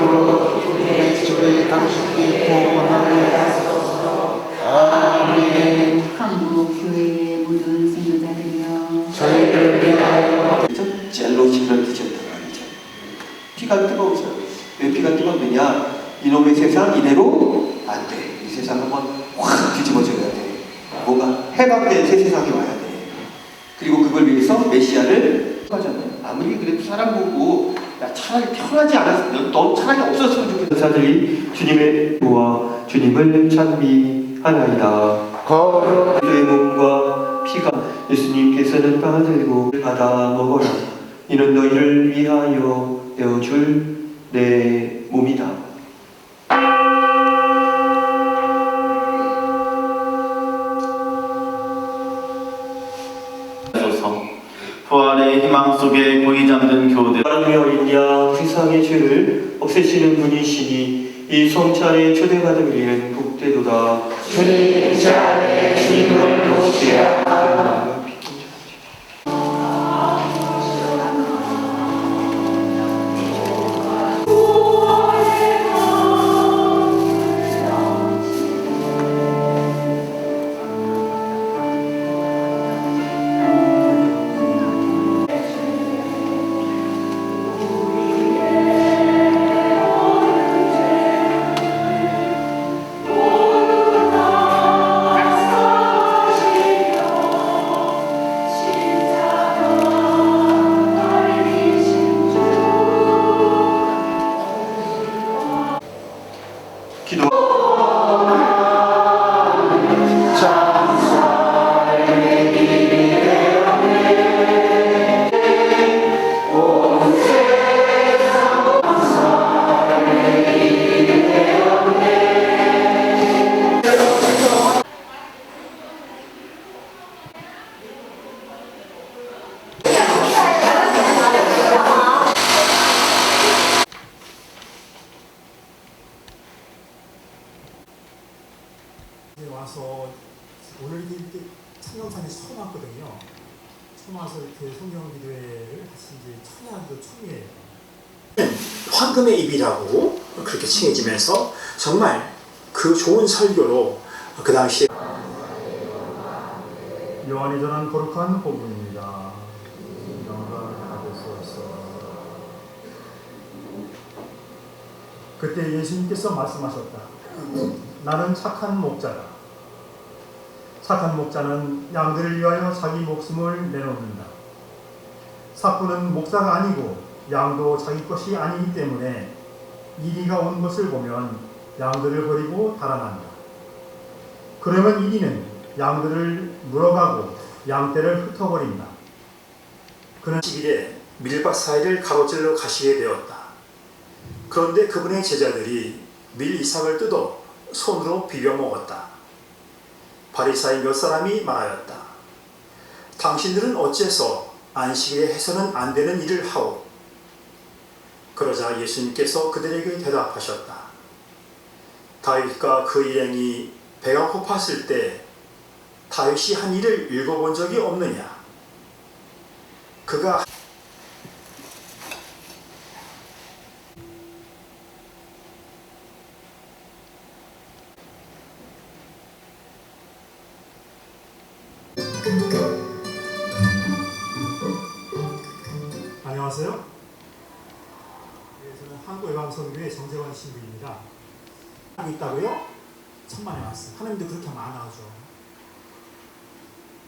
그러므로 우리의 주를 당신께 구원하게 하소서. 아멘. 한국 교회의 모든 성도자들이여 저희를 위하여 젤로시를 드셨다 말이죠. 피가 뜨거워서. 왜 피가 뜨겁느냐? 이놈의 세상 이대로 안 돼. 이 세상 한번 확 뒤집어져야 돼. 뭔가 해방된 새 세상이 와야 돼. 그리고 그걸 위해서 메시아를 하잖아요. 아무리 그래도 사람 보고 야 차라리 편하지 않았으면 넌 차라리 없었으면 좋겠다. 사들이 주님의 보와 주님을 찬미하나이다. 그의 몸과 피가 예수님께서는 받들고 받아 먹어라. 이는 너희를 위하여 내어줄 내 몸이다. 부활의 희망 속에 고이 잠든 교우들 하나님의 어린 양 세상의 죄를 없애시는 분이시니 이 성찬에 초대받은 우리는 복되도다. 주님 이 자리에 주님을 모시라. 와서 오늘 이렇게 창녕산에 처음 왔거든요. 처음 와서 이렇게 성경 기도회를 같이 이제 참여하기도 처음이에요. 황금의 입이라고 그렇게 칭해지면서 정말 그 좋은 설교로 그 당시에 요한이 전한 거룩한 복음입니다. 그때 예수님께서 말씀하셨다. 나는 착한 목자다. 착한 목자는 양들을 위하여 자기 목숨을 내놓는다. 삭부는 목자가 아니고 양도 자기 것이 아니기 때문에 이리가 온 것을 보면 양들을 버리고 달아난다. 그러면 이리는 양들을 물어가고 양떼를 흩어버린다. 그는 10일에 밀밭 사이를 가로질러 가시게 되었다. 그런데 그분의 제자들이 밀 이삭을 뜯어 손으로 비벼 먹었다. 바리사의 몇 사람이 말하였다. 당신들은 어째서 안식일에 해서는 안 되는 일을 하오? 그러자 예수님께서 그들에게 대답하셨다. 다윗과 그 일행이 배가 고팠을 때 다윗이 한 일을 읽어본 적이 없느냐? 그가 안녕하세요. 저는 한국외방선교회 정재원 신부입니다. 하고 있다고요? 천만에 왔어요. 하나님도 그렇게 하면 안 하죠.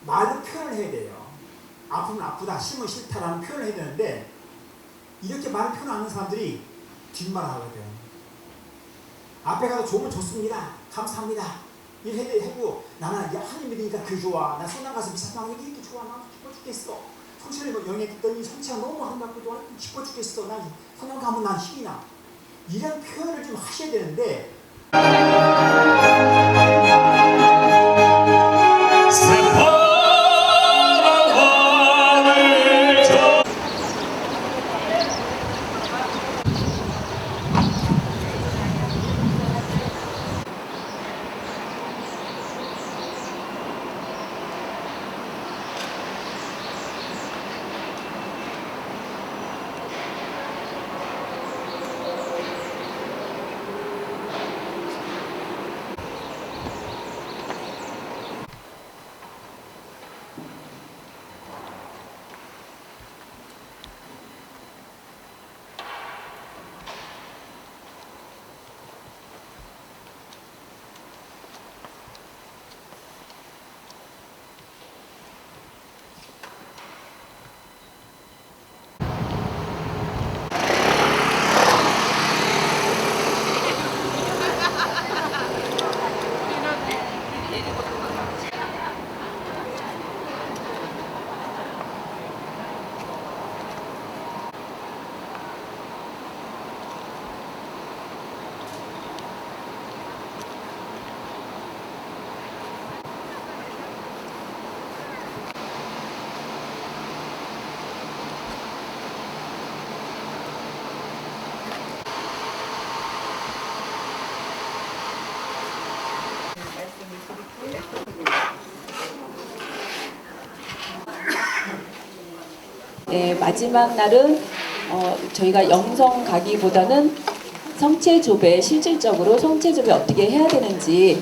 말로 표현을 해야 돼요. 아프면 아프다, 싫으면 싫다라는 표현을 해야 되는데 이렇게 말을 표현하는 사람들이 뒷말을 하거든. 앞에 가서 좋으면 좋습니다. 감사합니다. 이렇게 해도 나는 하나님 믿으니까 그 좋아. 나 성당 가서 미사당 이렇게 좋아. 나 기뻐 죽겠어. 성체를 영했더니 성체가 너무 아름답고 기뻐 죽겠어. 난 성당 가면 난 힘이 나. 이런 표현을 좀 하셔야 되는데 네, 마지막 날은 저희가 영성 가기보다는 성체조배, 실질적으로 성체조배 어떻게 해야 되는지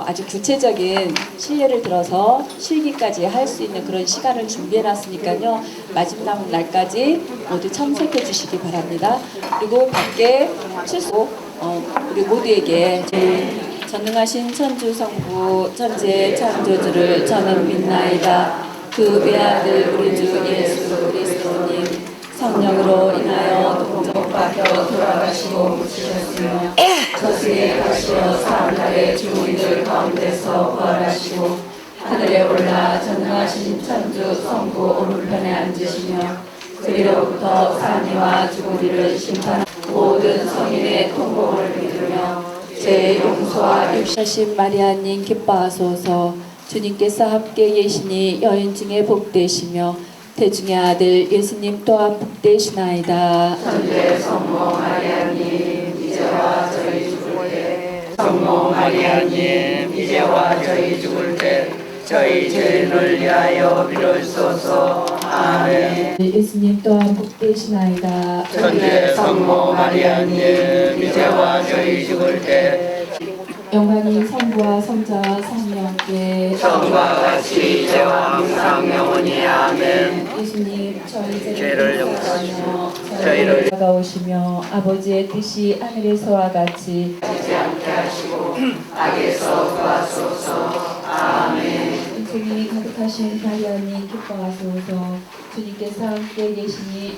아주 구체적인 실례를 들어서 실기까지 할 수 있는 그런 시간을 준비해놨으니까요. 마지막 날까지 모두 참석해 주시기 바랍니다. 그리고 밖에 출석 우리 모두에게 전능하신 천주 성부 천지의 창조주를 저는 믿나이다. 그 외아들 우리 주 예수 그리스도님 성령으로 인하여 동정받겨 돌아가시고 묻히셨으며 저수에 가시어 사람들의 주인들 가운데서 부활하시고 하늘에 올라 전능하신 천주 성부 오른편에 앉으시며 그리로부터 사니와 죽으리를 심판하는 모든 성인의 통곡을 믿으며 제 용서와 육신하신 마리아님 기뻐하소서. 주님께서 함께 계시니 여인 중에 복되시며 태중의 아들 예수님 또한 복되시나이다. 천주의 성모 마리아님 이제와 저희 죽을 때 성모 마리아님 이제와 저희 죽을 때 저희 죄인을 위하여 빌어주소서. 아멘. 예수님 또한 복되시나이다. 천주의 성모 마리아님 이제와 저희 죽을 때 영광이 성부와 성자와 성령께 처음과 같이 이제와 항상 영원히 아멘. 예수님 저희 죄를 용서하시며 저희를 다가오시며 아버지의 뜻이 하늘에서와 같이 하지 않게 하시고 악에서 구하소서. 아멘. 은총이 가득하신 마리아님 기뻐하소서. 주님께서 함께 계시니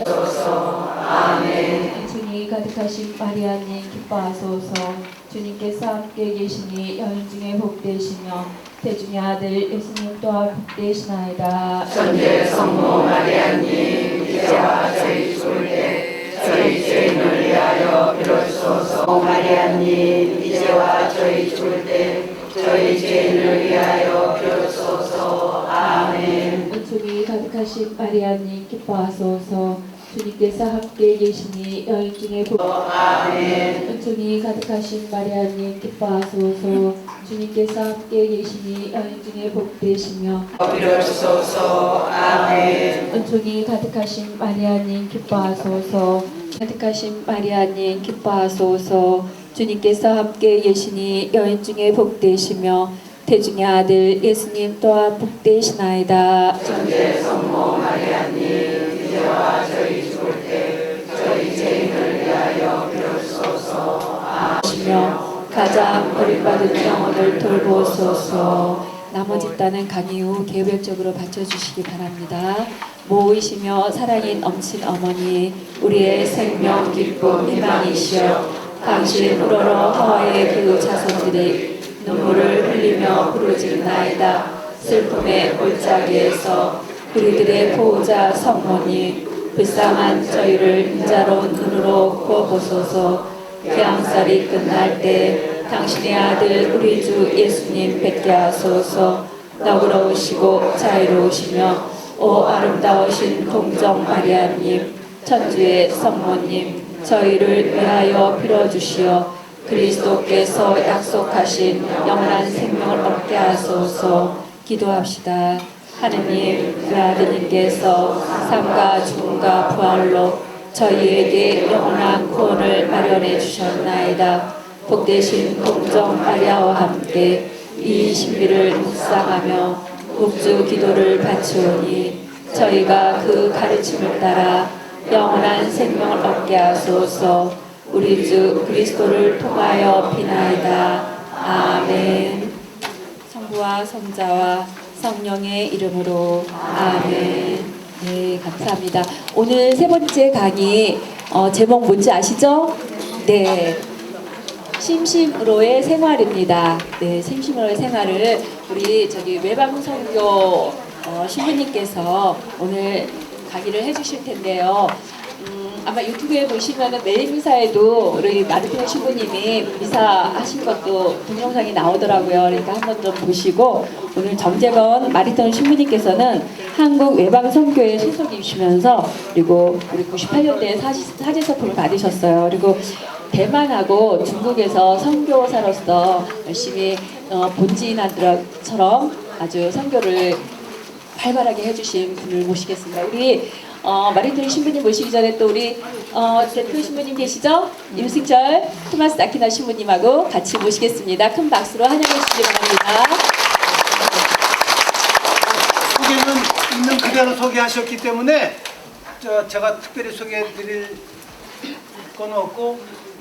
아멘. 은총이 가득하신 마리아님 기뻐하소서. 주님께서 함께 계시니 여인 중에 복되시며 태중의 아들 예수님 또한 복되시나이다. 천주의 성모 마리아님 이제와 저희 죽을 때 저희 죄인을 위하여 빌어주소서. 마리아님 이제와 저희 죽을 때 저희 죄인을 위하여 빌어주소서. 아멘. 은총이 가득하신 마리아님 기뻐하소서. 주님께서 함께 계시니 여인 중에 아멘. 은총이 가득하신 마리아님 기뻐하소서. 주님께서 함께 계시니 여인 중에 복되시며 빌어주소서. 아멘. 은총이 가득하신 마리아님 기뻐하소서. 가득하신 마리아님 기뻐하소서. 주님께서 함께 계시니 여인 중에 복되시며 태중의 아들 예수님 또한 복되시나이다. 천주의 성모 마리아님 이제와 저희 죽을 때 저희 죄인을 위하여 빌어주소서. 시며 가장 버림받은 영혼을 돌보소서. 나머지 땅은 강의 후 개별적으로 바쳐주시기 바랍니다. 모이시며 사랑이 넘친 어머니 우리의 생명 기쁨 희망이시여 당신 우러러 하와의 그 자손들이 눈물을 흘리며 부르짖나이다. 슬픔의 골짜기에서 우리들의 보호자 성모님 불쌍한 저희를 인자로운 눈으로 구워보소서. 귀양살이 끝날 때 당신의 아들 우리 주 예수님 뵙게 하소서. 너그러우시고 자유로우시며 오 아름다우신 동정 마리아님 천주의 성모님 저희를 위하여 빌어주시어 그리스도께서 약속하신 영원한 생명을 얻게 하소서. 기도합시다. 하느님 그 아드님께서 삶과 죽음과 부활로 저희에게 영원한 구원을 마련해 주셨나이다. 복되신 동정 마리아와 함께 이 신비를 묵상하며 묵주 기도를 바치오니 저희가 그 가르침을 따라 영원한 생명을 얻게 하소서. 우리 주 그리스도를 통하여 비나이다. 아멘. 성부와 성자와 성령의 이름으로 아멘. 네, 감사합니다. 오늘 세 번째 강의 제목 뭔지 아시죠? 네. 심심으로의 생활입니다. 네, 심심으로의 생활을 우리 외방선교 신부님께서 오늘 강의를 해주실 텐데요. 아마 유튜브에 보시면은 매일 미사에도 우리 마르틴 신부님이 미사하신 것도 동영상이 나오더라고요. 그러니까 한번 좀 보시고 오늘 정재건 마르틴 신부님께서는 한국 외방선교회 소속이시면서 그리고 우리 98년대에 사제서품을 받으셨어요. 그리고 대만하고 중국에서 선교사로서 열심히 본지인들처럼 아주 선교를 활발하게 해주신 분을 모시겠습니다. 우리 마리토니 신부님 모시기 전에 또 우리 대표 신부님 계시죠? 임승철 토마스 아퀴나 신부님하고 같이 모시겠습니다. 큰 박수로 환영해 주시기 바랍니다. 소개는 있는 그대로 소개하셨기 때문에 제가 특별히 소개해드릴 건 없고,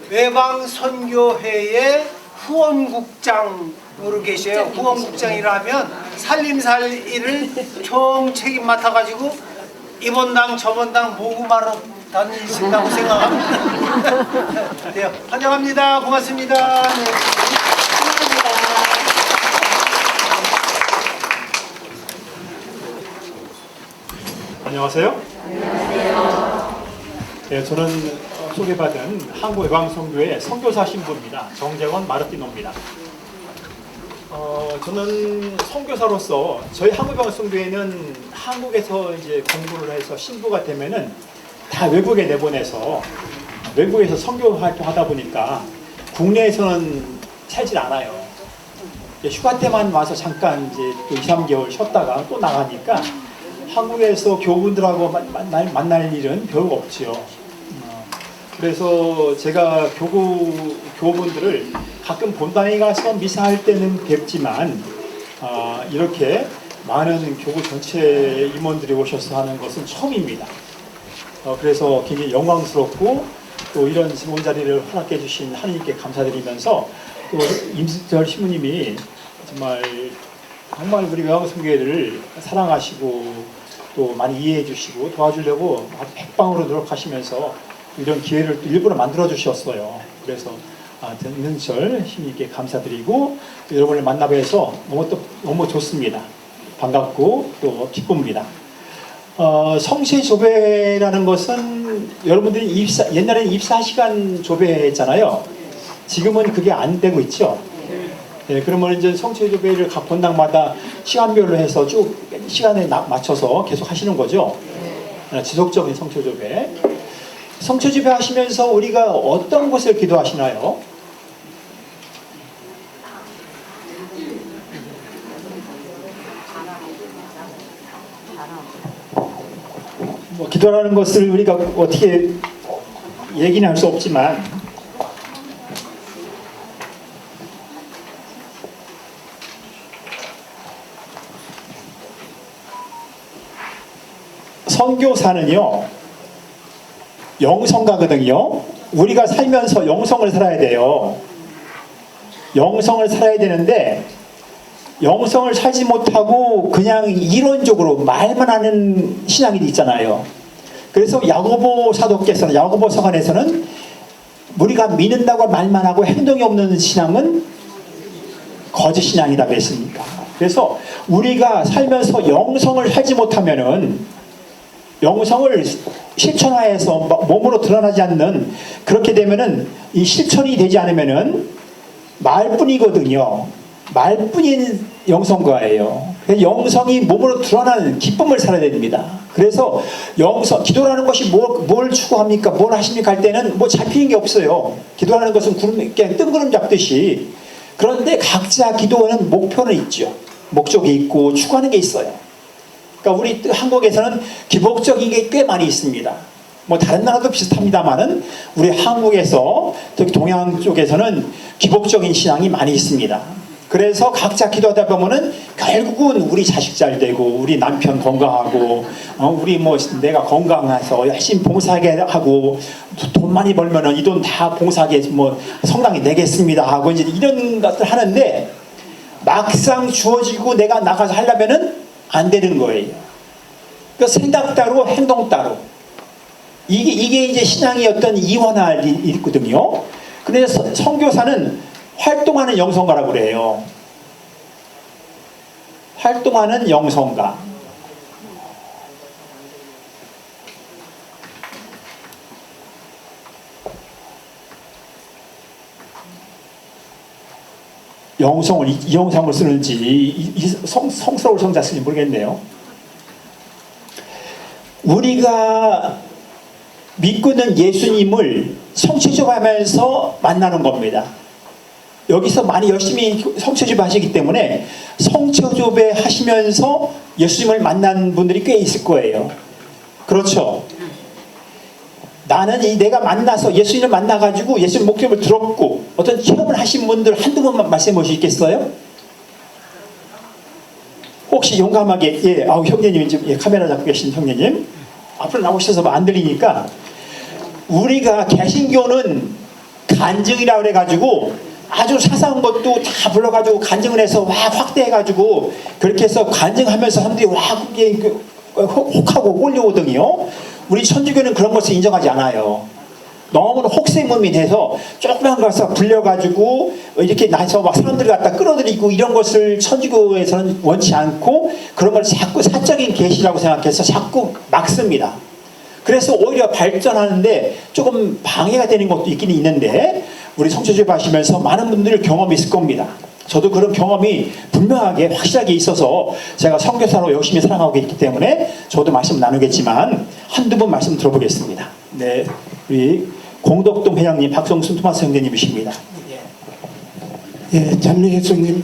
외방선교회의 후원국장으로 계세요. 후원국장이라면 살림살이를 총 책임 맡아가지고 이번 당 저번 당 모금하러 다니신다고 생각합니다. 네, 환영합니다. 고맙습니다. 네. 안녕하세요. 네, 저는 소개받은 한국외방선교회 선교사 신부입니다. 정재원 마르티노입니다. 저는 선교사로서 저희 한국외방선교회는 한국에서 이제 공부를 해서 신부가 되면은 다 외국에 내보내서 외국에서 선교 활동하다 보니까 국내에서는 살질 않아요. 휴가 때만 와서 잠깐 이제 또 2, 3개월 쉬었다가 또 나가니까 한국에서 교우분들하고 만날 일은 별로 없지요. 그래서 제가 교우분들을 가끔 본당에 가서 미사할 때는 뵙지만 이렇게 많은 교구 전체 임원들이 오셔서 하는 것은 처음입니다. 그래서 굉장히 영광스럽고 또 이런 지원 자리를 허락해 주신 하느님께 감사드리면서 또 임승철 신부님이 정말 우리 외방선교회를 사랑하시고 또 많이 이해해 주시고 도와주려고 아주 백방으로 노력하시면서 이런 기회를 또 일부러 만들어 주셨어요. 그래서 임승철 신부님께 감사드리고 여러분을 만나뵈서 너무 좋습니다. 반갑고 또 기쁩니다. 성체조배라는 것은 여러분들이 옛날에는 24시간 조배했잖아요. 지금은 그게 안 되고 있죠. 네, 그러면 이제 성체조배를 각 본당마다 시간별로 해서 쭉 시간에 맞춰서 계속 하시는 거죠. 지속적인 성체조배. 성체조배 하시면서 우리가 어떤 곳을 기도하시나요? 기도라는 것을 우리가 어떻게 얘기는 할 수 없지만 선교사는요 영성가거든요. 우리가 살면서 영성을 살아야 돼요. 영성을 살아야 되는데 영성을 살지 못하고 그냥 이론적으로 말만 하는 신앙이 있잖아요. 그래서 야고보 사도께서는 야고보 서간에서는 우리가 믿는다고 말만 하고 행동이 없는 신앙은 거짓 신앙이라고 했습니다. 그래서 우리가 살면서 영성을 살지 못하면은 영성을 실천화해서 몸으로 드러나지 않는 그렇게 되면은 이 실천이 되지 않으면은 말뿐이거든요. 말뿐인 영성가예요. 영성이 몸으로 드러나는 기쁨을 살아야 됩니다. 그래서 영성, 기도라는 것이 뭘 추구합니까? 뭘 하십니까? 할 때는 뭐 잡히는 게 없어요. 기도라는 것은 그냥 뜬구름 잡듯이. 그런데 각자 기도하는 목표는 있죠. 목적이 있고 추구하는 게 있어요. 그러니까 우리 한국에서는 기복적인 게 꽤 많이 있습니다. 뭐 다른 나라도 비슷합니다만은 우리 한국에서 특히 동양 쪽에서는 기복적인 신앙이 많이 있습니다. 그래서 각자 기도하다 보면은 결국은 우리 자식 잘 되고 우리 남편 건강하고 우리 뭐 내가 건강해서 열심히 봉사하게 하고 돈 많이 벌면은 이 돈 다 봉사하게 뭐 성당에 내겠습니다 하고 이제 이런 것들 하는데 막상 주어지고 내가 나가서 하려면은 안 되는 거예요. 그러니까 생각 따로 행동 따로 이게 이제 신앙의 어떤 이원화를 있거든요. 그래서 선교사는 활동하는 영성가라고 그래요. 활동하는 영성가. 영성을 이 영성을 쓰는지 성스러울 성자 쓰는지 모르겠네요. 우리가 믿고 있는 예수님을 성취적하면서 만나는 겁니다. 여기서 많이 열심히 성취조배 하시기 때문에 성취조배 하시면서 예수님을 만난 분들이 꽤 있을 거예요. 그렇죠. 나는 내가 만나서 예수님을 만나가지고 예수님 목적을 들었고 어떤 체험을 하신 분들 한두 번만 말씀해 볼 수 있겠어요? 혹시 용감하게 형제님 지금 카메라 잡고 계신 형제님 앞으로 나오셔서 안 들리니까 우리가 개신교는 간증이라 그래가지고 아주 사소한 것도 다 불러가지고 간증을 해서 확대해가지고 그렇게 해서 간증하면서 사람들이 혹하고 올려오더니요. 우리 천주교는 그런 것을 인정하지 않아요. 너무 혹세무민해서 조그만 것을 불려가지고 이렇게 나서 막 사람들 갖다 끌어들이고 이런 것을 천주교에서는 원치 않고 그런 걸 자꾸 사적인 계시라고 생각해서 자꾸 막습니다. 그래서 오히려 발전하는데 조금 방해가 되는 것도 있긴 있는데 우리 성처주에 하시면서 많은 분들 경험이 있을 겁니다. 저도 그런 경험이 분명하게 확실하게 있어서 제가 선교사로 열심히 살아가고 있기 때문에 저도 말씀 나누겠지만 한두 번 말씀 들어보겠습니다. 네, 우리 공덕동 회장님 박성순 토마스 형제님이십니다. 예, 찬미 예수님.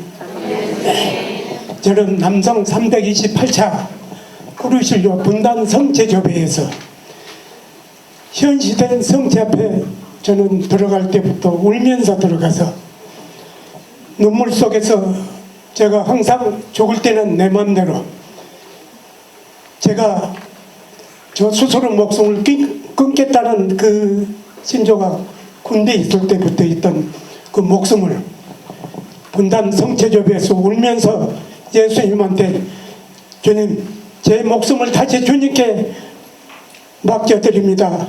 저는 남성 328차 구루실료 분단 성체조배에서 현시된 성체 앞에 저는 들어갈 때부터 울면서 들어가서 눈물 속에서 제가 항상 죽을 때는 내 맘대로 제가 저 스스로 목숨을 끊겠다는 그 신조가 군대에 있을 때부터 있던 그 목숨을 분단 성체조배에서 울면서 예수님한테 주님 제 목숨을 다시 주님께 맡겨드립니다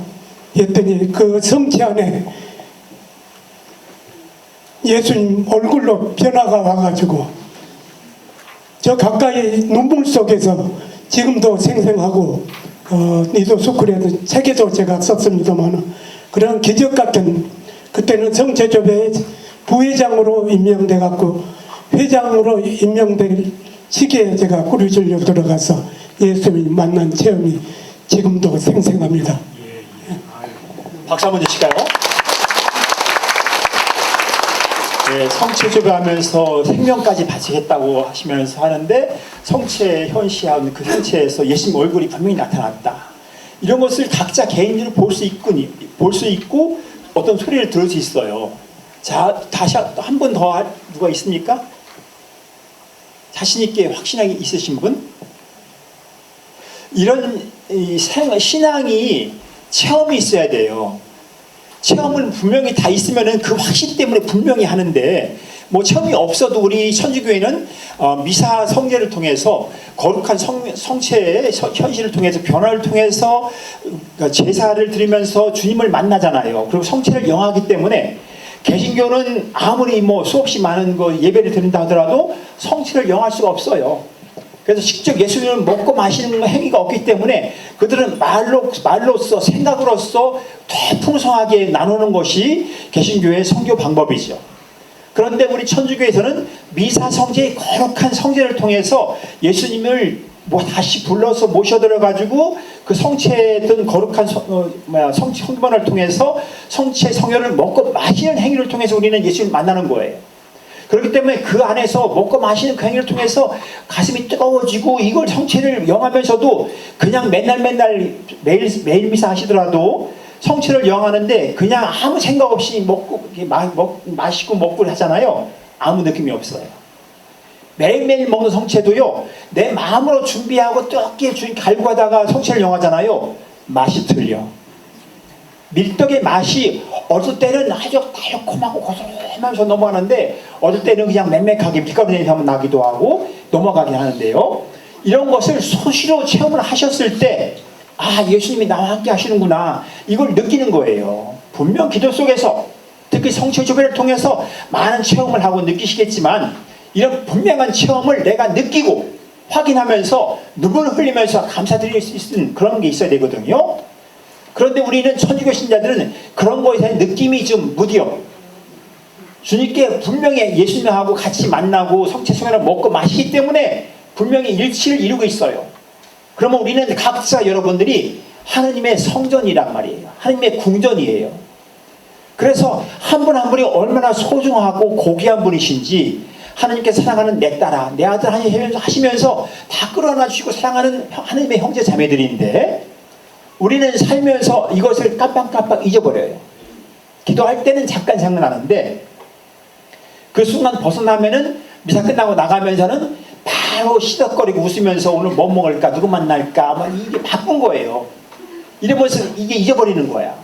했더니 그 성체 안에 예수님 얼굴로 변화가 와가지고 저 가까이 눈물 속에서 지금도 생생하고 니도 스쿨에도 책에도 제가 썼습니다만 그런 기적 같은 그때는 성체조배 부회장으로 임명돼 갖고 회장으로 임명될 시기에 제가 꾸리줄려 들어가서 예수님 만난 체험이 지금도 생생합니다. 박수 한번 주실까요? 네, 성체조배하면서 생명까지 바치겠다고 하시면서 하는데 성체 현시한 그 상체에서 예수님 얼굴이 분명히 나타났다. 이런 것을 각자 개인적으로 볼 수 있고 어떤 소리를 들을 수 있어요. 자, 다시 한 번 더 누가 있습니까? 자신 있게 확신하게 있으신 분? 이런 신앙이 체험이 있어야 돼요. 체험은 분명히 다 있으면은 그 확신 때문에 분명히 하는데 뭐 체험이 없어도 우리 천주교회는 미사 성례를 통해서 거룩한 성체의 현실을 통해서 변화를 통해서 제사를 드리면서 주님을 만나잖아요. 그리고 성체를 영하기 때문에 개신교는 아무리 뭐 수없이 많은 거 예배를 드린다 하더라도 성체를 영할 수가 없어요. 그래서 직접 예수님을 먹고 마시는 행위가 없기 때문에 그들은 말로써 생각으로써 더 풍성하게 나누는 것이 개신교의 성교 방법이죠. 그런데 우리 천주교에서는 미사 성제의 거룩한 성제를 통해서 예수님을 다시 불러서 모셔들어 가지고 그 성체든 거룩한 성변을 통해서 성체 성혈을 먹고 마시는 행위를 통해서 우리는 예수님을 만나는 거예요. 그렇기 때문에 그 안에서 먹고 마시는 그 행위를 통해서 가슴이 뜨거워지고 이걸 성체를 영하면서도 그냥 매일 미사 하시더라도 성체를 영하는데 그냥 아무 생각 없이 마시고 먹고 하잖아요. 아무 느낌이 없어요. 매일매일 먹는 성체도요, 내 마음으로 준비하고 뜨겁게 갈고 하다가 성체를 영하잖아요. 맛이 틀려. 밀떡의 맛이 어떨 때는 아주 달콤하고 고소하면서 넘어가는데 어떨 때는 그냥 맹맹하게 밀가루 냄새 한번 나기도 하고 넘어가긴 하는데요. 이런 것을 수시로 체험을 하셨을 때 예수님이 나와 함께 하시는구나 이걸 느끼는 거예요. 분명 기도 속에서 특히 성체조배를 통해서 많은 체험을 하고 느끼시겠지만 이런 분명한 체험을 내가 느끼고 확인하면서 눈물을 흘리면서 감사드릴 수 있는 그런 게 있어야 되거든요. 그런데 우리는 천주교 신자들은 그런 거에 대한 느낌이 좀 무디어. 주님께 분명히 예수님하고 같이 만나고 성체 성혈을 먹고 마시기 때문에 분명히 일치를 이루고 있어요. 그러면 우리는 각자 여러분들이 하느님의 성전이란 말이에요. 하느님의 궁전이에요. 그래서 한 분 한 분이 얼마나 소중하고 고귀한 분이신지 하느님께 사랑하는 내 딸아, 내 아들 하시면서 다 끌어안아 주시고 사랑하는 하느님의 형제 자매들인데 우리는 살면서 이것을 깜빡깜빡 잊어버려요. 기도할 때는 잠깐 생각나는데 그 순간 벗어나면은 미사 끝나고 나가면서는 바로 시덕거리고 웃으면서 오늘 뭐 먹을까 누구 만날까 막 이게 바쁜 거예요. 이러면서 이게 잊어버리는 거야.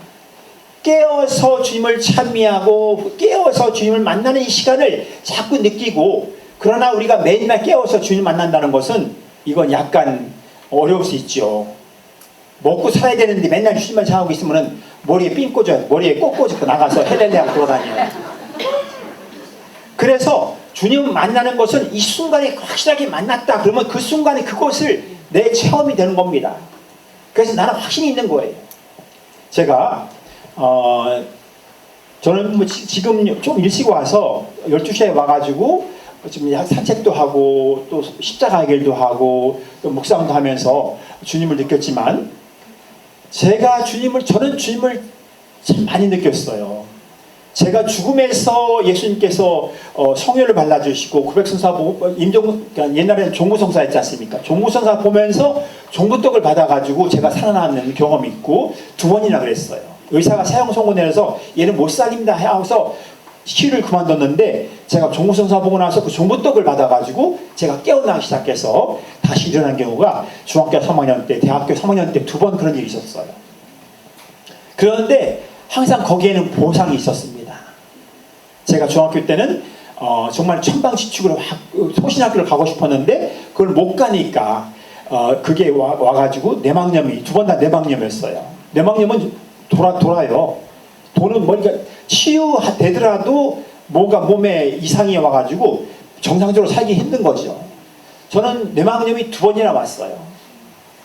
깨어서 주님을 찬미하고 깨어서 주님을 만나는 이 시간을 자꾸 느끼고, 그러나 우리가 매일날 깨어서 주님을 만난다는 것은 이건 약간 어려울 수 있죠. 먹고 살아야 되는데 맨날 주님만 생각하고 있으면 머리에 삥 꽂아요. 머리에 꼭 꽂고 나가서 헬렐레하고 돌아다녀요. 그래서 주님 만나는 것은 이 순간에 확실하게 만났다 그러면 그 순간에 그것을 내 체험이 되는 겁니다. 그래서 나는 확신이 있는 거예요. 제가 저는 뭐 지금 좀 일찍 와서 12시에 와가지고 지금 산책도 하고 또 십자가 길도 하고 또 묵상도 하면서 주님을 느꼈지만, 저는 주님을 참 많이 느꼈어요. 제가 죽음에서 예수님께서 성혈을 발라주시고 900성사 보고 그러니까 옛날에는 종구성사 했지 않습니까? 종구성사 보면서 종구떡을 받아가지고 제가 살아나는 경험이 있고 2번이나 그랬어요. 의사가 사형 선고 내려서 얘는 못 살립니다 하고서 치유를 그만뒀는데 제가 종구성사 보고 나서 그 종구떡을 받아가지고 제가 깨어나기 시작해서 다시 일어난 경우가 중학교 3학년 때, 대학교 3학년 때 2번 그런 일이 있었어요. 그런데 항상 거기에는 보상이 있었습니다. 제가 중학교 때는 정말 천방지축으로 소신학교를 가고 싶었는데 그걸 못 가니까 그게 와가지고 내막염이 2번 다 내막염이었어요. 내막염은 돌아요. 도는 머리가 치유되더라도 뭔가 몸에 이상이 와가지고 정상적으로 살기 힘든 거죠. 저는 내막염이 2번이나 왔어요.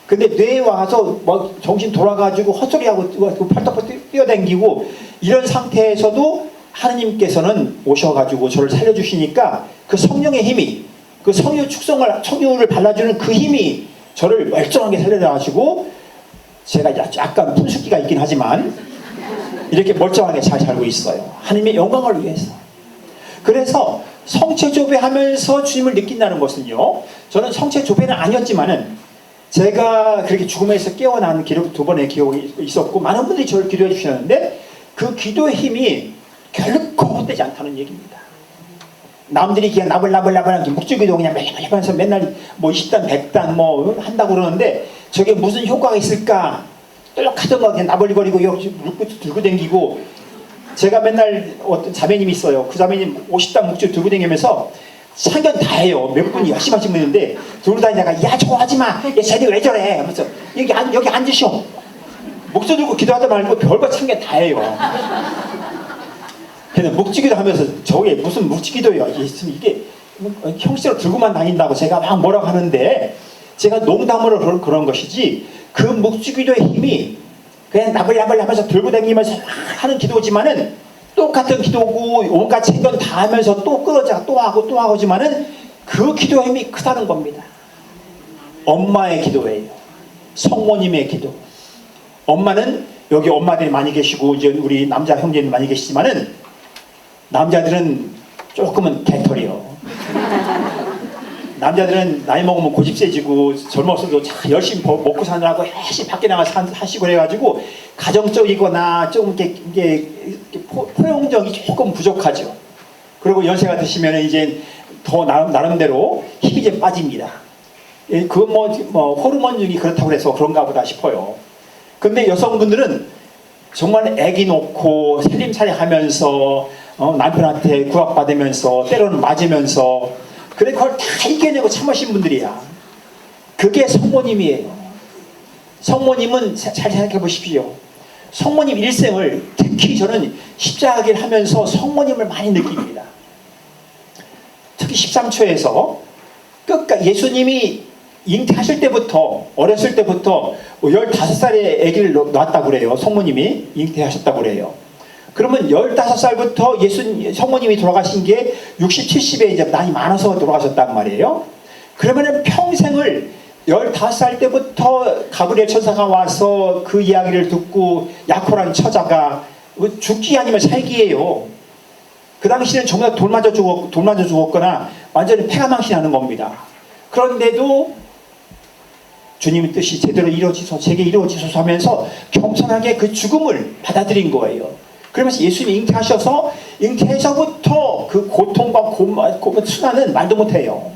근데 뇌에 와서 뭐 정신 돌아가지고 헛소리하고 팔떡팔떡 뛰어다니고 이런 상태에서도 하느님께서는 오셔가지고 저를 살려주시니까 그 성령의 힘이, 그 성유를 발라주는 그 힘이 저를 멀쩡하게 살려가지고 제가 약간 분숙기가 있긴 하지만 이렇게 멀쩡하게 잘 살고 있어요. 하느님의 영광을 위해서. 그래서 성체조배하면서 주님을 느낀다는 것은요, 저는 성체조배는 아니었지만은 제가 그렇게 죽음에서 깨어난 기록 2번의 기록이 있었고 많은 분들이 저를 기도해 주셨는데 그 기도의 힘이 결코 헛되지 않다는 얘기입니다. 남들이 그냥 나불나불나불한 묵주기도 그냥 매일 하면서 맨날 뭐 20단 100단 뭐 한다고 그러는데 저게 무슨 효과가 있을까? 똘록하던 거 그냥 나불거리고 물구도 들고 다니고, 제가 맨날 어떤 자매님이 있어요. 그 자매님 50단 묵주 들고 다니면서 참견 다 해요. 몇 분이 열심히 하시고 있는데 들고 다니다가 야 저거 하지마, 야 쟤네 왜 저래 하면서 여기 앉으셔. 목소리 들고 기도하다 말고 별거 참견 다 해요. 그래서 묵지기도 하면서 저게 무슨 묵지기도예요. 이게 형식으로 들고만 다닌다고 제가 막 뭐라고 하는데 제가 농담으로 그런 것이지 그 묵지기도의 힘이 그냥 나불나불 하면서 들고 다니면서 하는 기도지만은 똑같은 기도고 온갖 챙견 다 하면서 또 끌어자 또 하고지만은 그 기도의 힘이 크다는 겁니다. 엄마의 기도예요. 성모님의 기도. 엄마는 여기 엄마들이 많이 계시고 이제 우리 남자 형제님 많이 계시지만은 남자들은 조금은 개털이요. 남자들은 나이 먹으면 고집세지고 젊었어도 열심히 먹고 사느라고 열심히 밖에 나가서 하시고 그래가지고 가정적이거나 조금 이게 포용력이 조금 부족하죠. 그리고 연세가 드시면 이제 더 나름대로 힘이 이제 빠집니다. 그건 뭐 호르몬력이 그렇다고 해서 그런가 보다 싶어요. 근데 여성분들은 정말 애기 놓고 살림살이 하면서 남편한테 구박받으면서 때로는 맞으면서 그래 그걸 다 이겨내고 참으신 분들이야. 그게 성모님이에요. 성모님은 잘 생각해 보십시오. 성모님 일생을 특히 저는 십자가를 하면서 성모님을 많이 느낍니다. 특히 13초에서 끝까지 예수님이 잉태하실 때부터 어렸을 때부터 15살의 아기를 낳았다고 그래요. 성모님이 잉태하셨다고 그래요. 그러면 15살부터 성모님이 돌아가신 게 60, 70에 이제 나이 많아서 돌아가셨단 말이에요. 그러면은 평생을 15살 때부터 가브리엘 천사가 와서 그 이야기를 듣고 약혼한 처자가 죽기 아니면 살기예요. 그 당시는 정말 돌 맞아 죽었거나 완전히 폐가망신하는 겁니다. 그런데도 주님의 뜻이 제대로 이루어지소서, 제게 이루어지소서 하면서 겸손하게 그 죽음을 받아들인 거예요. 그러면서 예수님이 잉태하셔서 잉태에서부터 그 고통과 수나는 말도 못해요.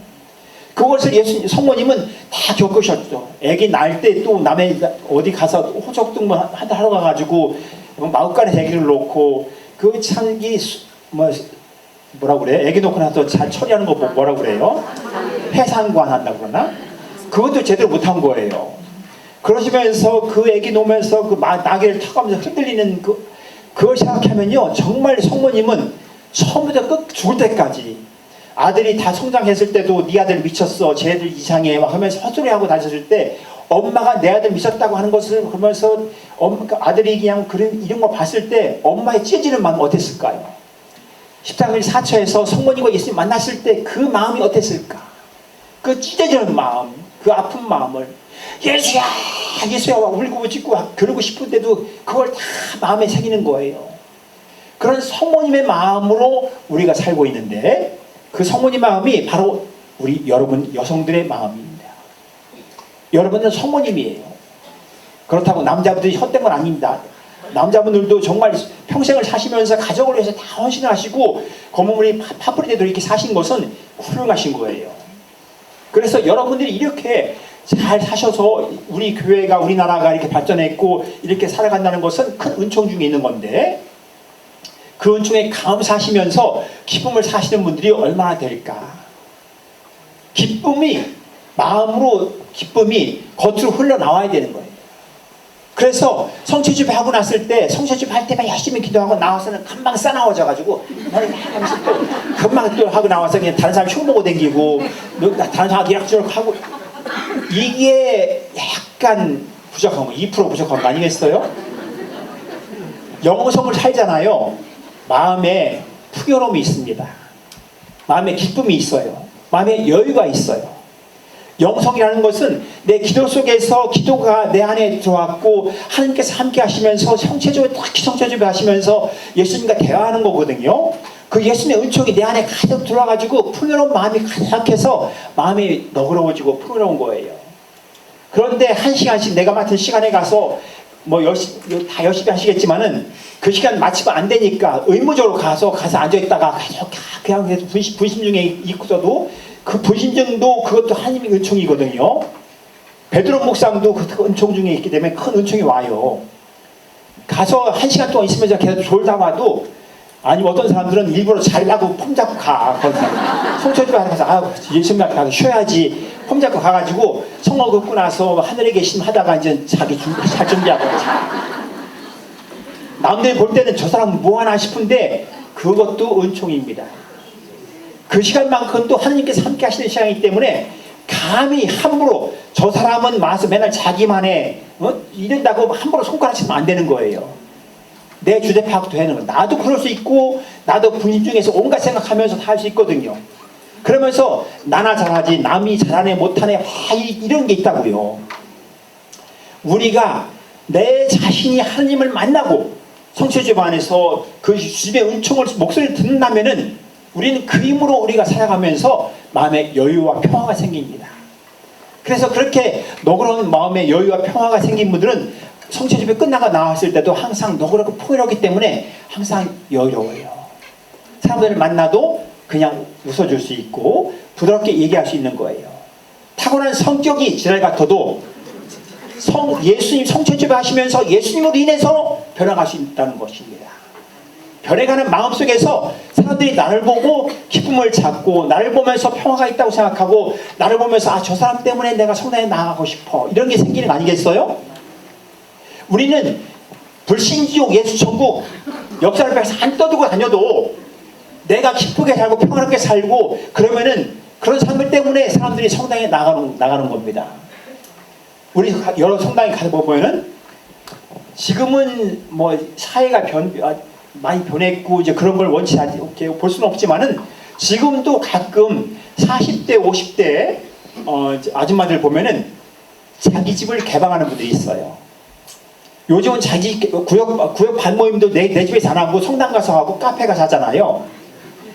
그것을 성모님은 다 겪으셨죠. 아기 낳을 때 또 남의 어디 가서 호적등본 하러 가가지고 마구간에 아기를 놓고 그 참기 뭐라고 그래? 아기 놓고 나서 잘 처리하는 거 뭐라고 그래요? 해상관 한다고 그러나? 그것도 제대로 못한 거예요. 그러시면서 그 아기 놓으면서 그 나귀를 타가면서 흔들리는 그걸 생각하면요, 정말 성모님은 처음부터 끝 죽을 때까지 아들이 다 성장했을 때도 네 아들 미쳤어, 쟤 애들 이상해 막 하면서 헛소리하고 다녔을 때 엄마가 내 아들 미쳤다고 하는 것을 그러면서 아들이 그냥 이런 거 봤을 때 엄마의 찢어지는 마음 어땠을까요? 십자가의 사처에서 성모님과 예수님 만났을 때 그 마음이 어땠을까? 그 찢어지는 마음, 그 아픈 마음을 예수야 예수야 울고 짖고 그러고 싶은데도 그걸 다 마음에 새기는 거예요. 그런 성모님의 마음으로 우리가 살고 있는데 그 성모님 마음이 바로 우리 여러분 여성들의 마음입니다. 여러분은 성모님이에요. 그렇다고 남자분들이 헛된 건 아닙니다. 남자분들도 정말 평생을 사시면서 가정을 위해서 다 헌신하시고 검은물이 파뿌리대도 이렇게 사신 것은 훌륭하신 거예요. 그래서 여러분들이 이렇게 잘 사셔서 우리 교회가 우리나라가 이렇게 발전했고 이렇게 살아간다는 것은 큰 은총 중에 있는 건데 그 은총에 감사하시면서 기쁨을 사시는 분들이 얼마나 될까? 기쁨이 겉으로 흘러나와야 되는 거예요. 그래서 성체주배 하고 났을 때 성체주배 할 때만 열심히 기도하고 나와서는 금방 싸나워져가지고 나는 하면서 또 금방 또 하고 나와서 그냥 다른 사람 흉보고 다니고 다른 사람 이락저락 하고 이게 약간 부족한 거, 2% 부족한 거 아니겠어요? 영성을 살잖아요. 마음에 풍요로움이 있습니다. 마음에 기쁨이 있어요. 마음에 여유가 있어요. 영성이라는 것은 내 기도 속에서 기도가 내 안에 들어왔고 하나님께서 함께 하시면서 성체조회 특히 성체조회 하시면서 예수님과 대화하는 거거든요. 그 예수님의 은총이 내 안에 가득 들어와가지고 풍요로운 마음이 가득해서 마음이 너그러워지고 풍요로운 거예요. 그런데 한 시간씩 내가 맡은 시간에 가서 다 열심히 하시겠지만은 그 시간 마치고 안 되니까 의무적으로 가서 앉아있다가 그냥 분심 중에 있고서도 그 분심증도 그것도 하나님의 은총이거든요. 베드로 목사님도 그 은총 중에 있기 때문에 큰 은총이 와요. 가서 한 시간 동안 있으면서 계속 졸다 와도 아니면 어떤 사람들은 일부러 잘라고 폼 잡고 가. 성철집에 가서 예수님 앞에 가서 쉬어야지 폼 잡고 가가지고 성화 긋고 나서 하늘에 계심 하다가 이제 자기 잘 준비하고 남들이 볼 때는 저 사람 뭐하나 싶은데 그것도 은총입니다. 그 시간만큼도 하나님께서 함께 하시는 시간이기 때문에 감히 함부로 저 사람은 와서 맨날 자기만의 이런다고 함부로 손가락 치면 안 되는 거예요. 내 주제 파악도 해는 거예요. 나도 그럴 수 있고 나도 분심 중에서 온갖 생각하면서 다 할 수 있거든요. 그러면서 나나 잘하지 남이 잘하네 못하네 이런 게 있다고요. 우리가 내 자신이 하나님을 만나고 성체주의 안에서 그 주님의 은총을 목소리를 듣는다면은 우리는 그 힘으로 우리가 살아가면서 마음에 여유와 평화가 생깁니다. 그래서 그렇게 너그러운 마음에 여유와 평화가 생긴 분들은 성체주배 끝나고 나왔을 때도 항상 너그럽고 풍요롭기 때문에 항상 여유로워요. 사람들을 만나도 그냥 웃어줄 수 있고 부드럽게 얘기할 수 있는 거예요. 타고난 성격이 지랄 같아도 예수님 성체주배 하시면서 예수님으로 인해서 변화할 수 있다는 것입니다. 변해가는 마음속에서 사람들이 나를 보고 기쁨을 찾고 나를 보면서 평화가 있다고 생각하고 나를 보면서 저 사람 때문에 내가 성당에 나가고 싶어 이런 게 생기는 거 아니겠어요? 우리는 불신지옥 예수천국 역사를 펴서 안 떠들고 다녀도 내가 기쁘게 살고 평화롭게 살고 그러면은 그런 사람들 때문에 사람들이 성당에 나가는 겁니다. 우리 여러 성당에 가보면은 지금은 사회가 많이 변했고 이제 그런 걸 원치 않게 볼 수는 없지만은 지금도 가끔 40대 50대 아줌마들 보면은 자기 집을 개방하는 분들이 있어요. 요즘은 자기 구역 반모임도 내 집에서 안 하고 성당 가서 하고 카페 가서 하잖아요.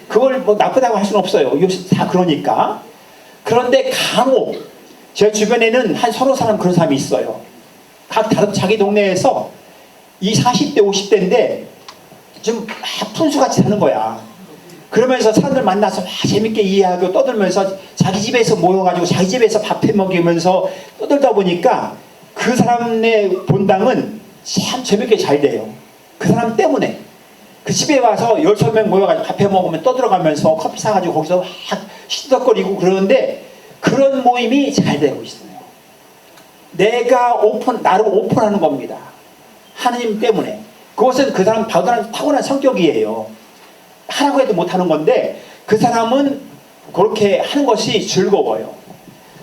그걸 나쁘다고 할 수는 없어요. 요새 다 그러니까. 그런데 간혹 제 주변에는 한 서너 사람 그런 사람이 있어요. 각 자기 동네에서 이 40대 50대인데 좀 푼수같이 사는 거야. 그러면서 사람들 만나서 재밌게 이해하고 떠들면서 자기 집에서 모여가지고 자기 집에서 밥해 먹이면서 떠들다 보니까 그 사람의 본당은 참 재밌게 잘 돼요. 그 사람 때문에. 그 집에 와서 10명 모여가지고 밥해 먹으면 떠들어가면서 커피 사가지고 거기서 막 시덕거리고 그러는데 그런 모임이 잘 되고 있어요. 내가 나를 오픈하는 겁니다. 하느님 때문에. 그것은 그 사람 타고난 성격이에요. 하라고 해도 못하는 건데 그 사람은 그렇게 하는 것이 즐거워요.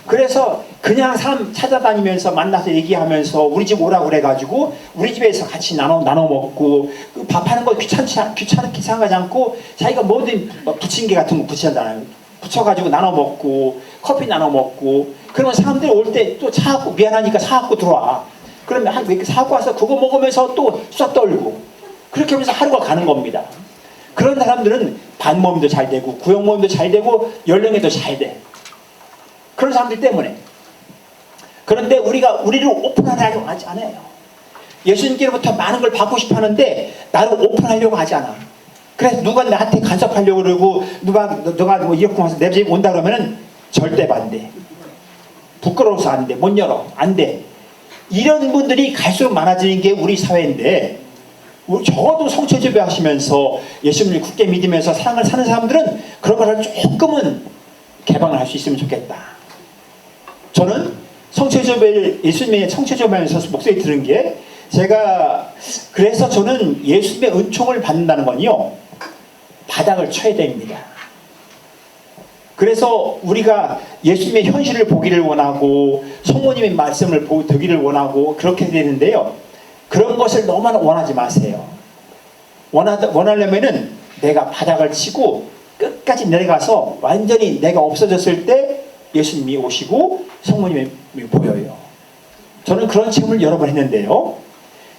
그래서 그냥 사람 찾아다니면서 만나서 얘기하면서 우리 집 오라고 그래가지고 우리 집에서 같이 나눠 먹고 밥하는 거 귀찮게 생각하지 않고 자기가 뭐든 부침개 같은 거 부치잖아요. 부쳐가지고 나눠 먹고 커피 나눠 먹고 그러면 사람들이 올 때 또 사갖고 미안하니까 사갖고 들어와. 그러면 한 이렇게 사갖고 와서 그거 먹으면서 또 수다 떨고 그렇게 하면서 하루가 가는 겁니다. 그런 사람들은 반모임도 잘 되고 구역모임도 잘 되고 연령에도 잘 돼. 그런 사람들 때문에. 그런데 우리를 오픈하려고 하지 않아요. 예수님께로부터 많은 걸 받고 싶어 하는데 나를 오픈하려고 하지 않아. 그래서 누가 나한테 간섭하려고 그러고 너가 뭐 이렇게 와서 내 집에 온다 그러면은 절대 반대. 부끄러워서 안 돼. 못 열어. 안 돼. 이런 분들이 갈수록 많아지는 게 우리 사회인데 적어도 성체제배 하시면서 예수님을 굳게 믿으면서 사랑을 사는 사람들은 그런 걸 조금은 개방을 할 수 있으면 좋겠다. 저는 예수님의 성체제배하면서 목소리 들은 게 그래서 저는 예수님의 은총을 받는다는 건요 바닥을 쳐야 됩니다. 그래서 우리가 예수님의 현실을 보기를 원하고 성모님의 말씀을 듣기를 원하고 그렇게 되는데요. 그런 것을 너무나 원하지 마세요. 원하려면은 내가 바닥을 치고 끝까지 내려가서 완전히 내가 없어졌을 때 예수님이 오시고 성모님이 보여요. 저는 그런 체험을 여러 번 했는데요.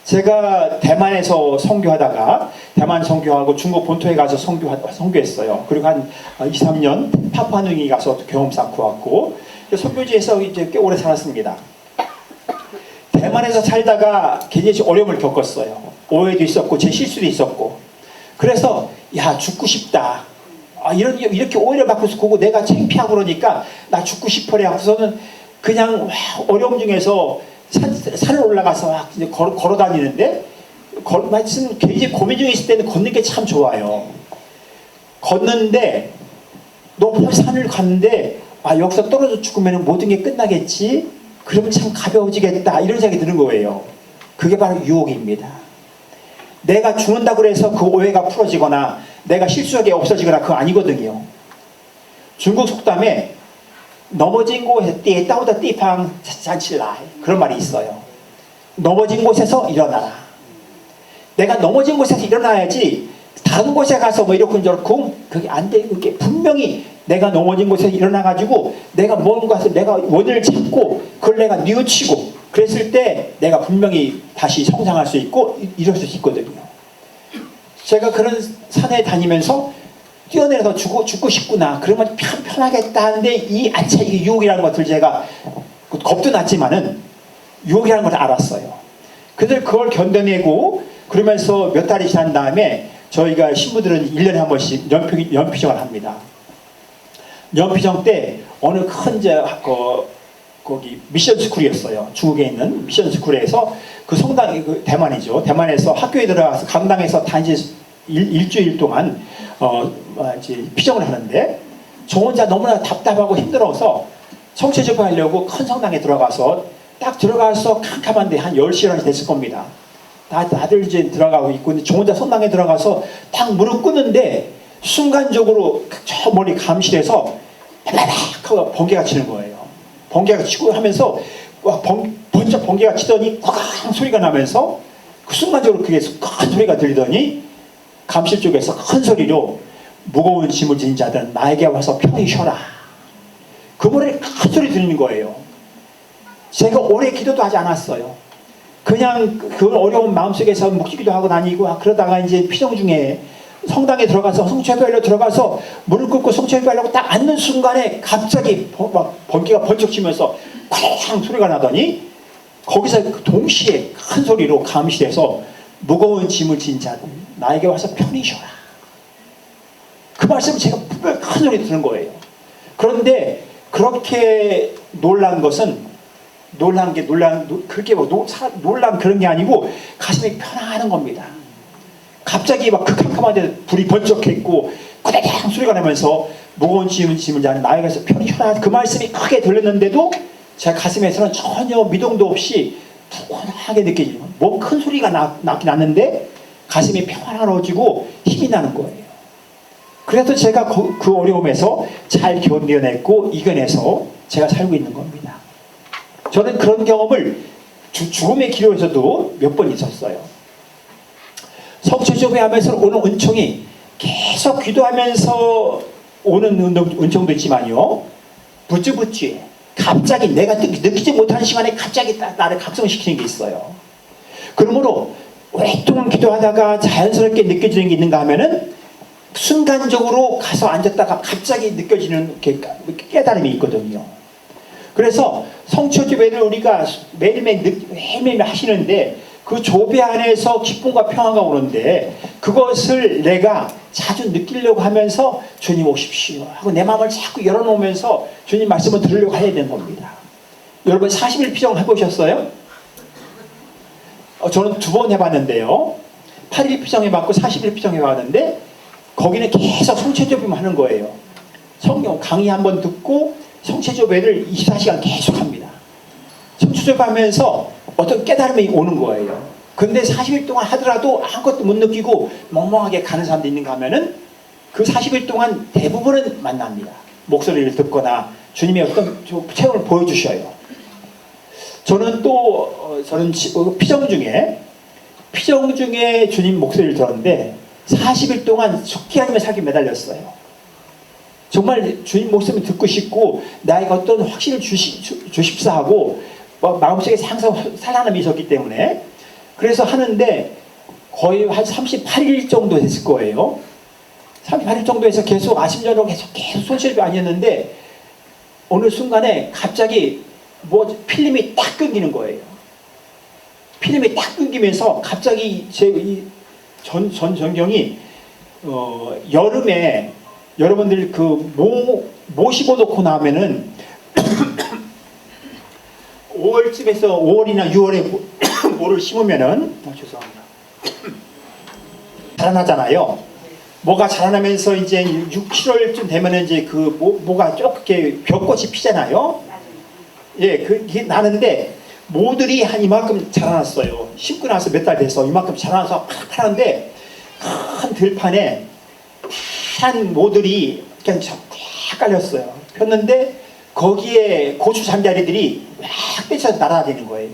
제가 대만에서 선교하다가 대만 선교하고 중국 본토에 가서 선교했어요. 그리고 한 2, 3년 파푸아누기니 가서 경험 쌓고 왔고 선교지에서 이제 꽤 오래 살았습니다. 대만에서 살다가 굉장히 어려움을 겪었어요. 오해도 있었고 제 실수도 있었고 그래서 죽고 싶다. 이렇게 오해를 받고서 그거 내가 창피하고 그러니까 나 죽고 싶어래 하고서는 그냥 어려움 중에서 산을 올라가서 막 이제 걸어 다니는데 마침 굉장히 고민 중에 있을 때는 걷는 게 참 좋아요. 걷는데 높은 산을 갔는데 여기서 떨어져 죽으면 모든 게 끝나겠지. 그러면 참 가벼워지겠다. 이런 생각이 드는 거예요. 그게 바로 유혹입니다. 내가 죽는다고 해서 그 오해가 풀어지거나 내가 실수하게 없어지거나 그거 아니거든요. 중국 속담에 넘어진 곳에 따오다 띠팡 잔칠라 그런 말이 있어요. 넘어진 곳에서 일어나라. 내가 넘어진 곳에서 일어나야지 다른 곳에 가서 뭐 이렇고 저렇고 그게 안 돼. 그게 분명히 내가 넘어진 곳에서 일어나가지고 내가 뭔가 내가 원인을 찾고 그걸 내가 뉘우치고 그랬을 때 내가 분명히 다시 성장할 수 있고 이럴 수 있거든요. 제가 그런 산에 다니면서 뛰어내려서 죽고 싶구나. 그러면 편하겠다 하는데 이게 유혹이라는 것을 제가 겁도 났지만은 유혹이라는 걸 알았어요. 그래서 그걸 견뎌내고 그러면서 몇 달이 지난 다음에 저희가 신부들은 1년에 한 번씩 연피정을 합니다. 연피정 때 어느 큰 거기 미션 스쿨이었어요. 중국에 있는 미션 스쿨에서 그 성당이 대만이죠. 대만에서 학교에 들어가서 강당에서 단지 일주일 동안 이제 피정을 하는데 저 혼자 너무나 답답하고 힘들어서 성체접을 하려고 큰 성당에 들어가서 딱 들어가서 캄캄한데 한 10시간이 됐을 겁니다. 다들 이제 들어가고 있고 근데 저 혼자 성당에 들어가서 딱 무릎 꿇는데 순간적으로 저 멀리 감실에서 발라락 하고 번개가 치는 거예요. 번개가 치고 하면서 번쩍 번개가 치더니 꽉 소리가 나면서 그 순간적으로 그게 큰 소리가 들리더니 감실 쪽에서 큰 소리로 무거운 짐을 진 자들은 나에게 와서 편히 쉬어라. 그 노래 큰 소리 들리는 거예요. 제가 오래 기도도 하지 않았어요. 그냥 그 어려운 마음속에서 묵시기도 하고 다니고 그러다가 이제 피정 중에 성당에 들어가서 성체배하러 들어가서 무릎 꿇고 성체배하려고 딱 앉는 순간에 갑자기 막 번개가 번쩍 치면서 쾅 소리가 나더니 거기서 동시에 큰 소리로 감시돼서 무거운 짐을 진 자는 나에게 와서 편히 쉬어라. 그 말씀을 제가 분명히 큰 소리 듣는 거예요. 그런데 그렇게 놀란 것은 그렇게 놀란 그런 게 아니고 가슴이 편안한 겁니다. 갑자기 막 그 캄캄한데 불이 번쩍했고 꾸다당 소리가 나면서 무거운 짐을 자는 나에게 와서 편히 쉬어라. 그 말씀이 크게 들렸는데도 제 가슴에서는 전혀 미동도 없이 푸근하게 느껴지는 거예요. 뭐 큰 소리가 나긴 났는데 가슴이 평안해지고 힘이 나는 거예요. 그래서 제가 그 어려움에서 잘 견뎌냈고 이겨내서 제가 살고 있는 겁니다. 저는 그런 경험을 죽음의 기로에서도 몇 번 있었어요. 성취조회하면서 오는 은총이 계속 기도하면서 오는 은총도 있지만요. 부찌부찌 갑자기 내가 느끼지 못하는 시간에 갑자기 나를 각성시키는 게 있어요. 그러므로 오랫동안 기도하다가 자연스럽게 느껴지는 게 있는가 하면은 순간적으로 가서 앉았다가 갑자기 느껴지는 깨달음이 있거든요. 그래서 성취조배를 우리가 매일매일 하시는데 그 조배 안에서 기쁨과 평화가 오는데 그것을 내가 자주 느끼려고 하면서 주님 오십시오 하고 내 마음을 자꾸 열어놓으면서 주님 말씀을 들으려고 해야 되는 겁니다. 여러분 40일 피정 해보셨어요? 저는 2번 해봤는데요. 8일 피정 해봤고 40일 피정 해봤는데 거기는 계속 성체조배만 하는 거예요. 성경 강의 한번 듣고 성체조배를 24시간 계속 합니다. 성체조배 하면서 어떤 깨달음이 오는 거예요. 근데 40일 동안 하더라도 아무것도 못 느끼고 멍멍하게 가는 사람도 있는가 하면은 그 40일 동안 대부분은 만납니다. 목소리를 듣거나 주님의 어떤 체험을 보여주셔요. 저는 피정 중에 주님 목소리를 들었는데 40일 동안 죽기 아니면 살기 매달렸어요. 정말 주님 목소리 듣고 싶고 나에게 어떤 확신을 주십사 하고 마음속에 항상 살아남이 있었기 때문에 그래서 하는데 거의 한 38일 정도 됐을 거예요. 38일 정도 해서 계속 아침저녁 계속 손실이 아니었는데 어느 순간에 갑자기 필름이 딱 끊기는 거예요. 필름이 딱 끊기면서 갑자기 제 전경이 여름에 여러분들 모시고 놓고 나면은 5월이나 6월에 모를 심으면은 죄송합니다. 자라나잖아요. 모가 자라나면서 이제 6, 7월쯤 되면은 이제 모가 조금 벽꽃이 피잖아요. 예, 그게 나는데 모들이 한 이만큼 자라났어요. 심고 나서 몇 달 돼서 이만큼 자라나서 파란데 큰 들판에 한 모들이 그냥 쫙 깔렸어요. 폈는데 거기에 고추 잠자리들이 막 뺏어서 날아다니는 거예요.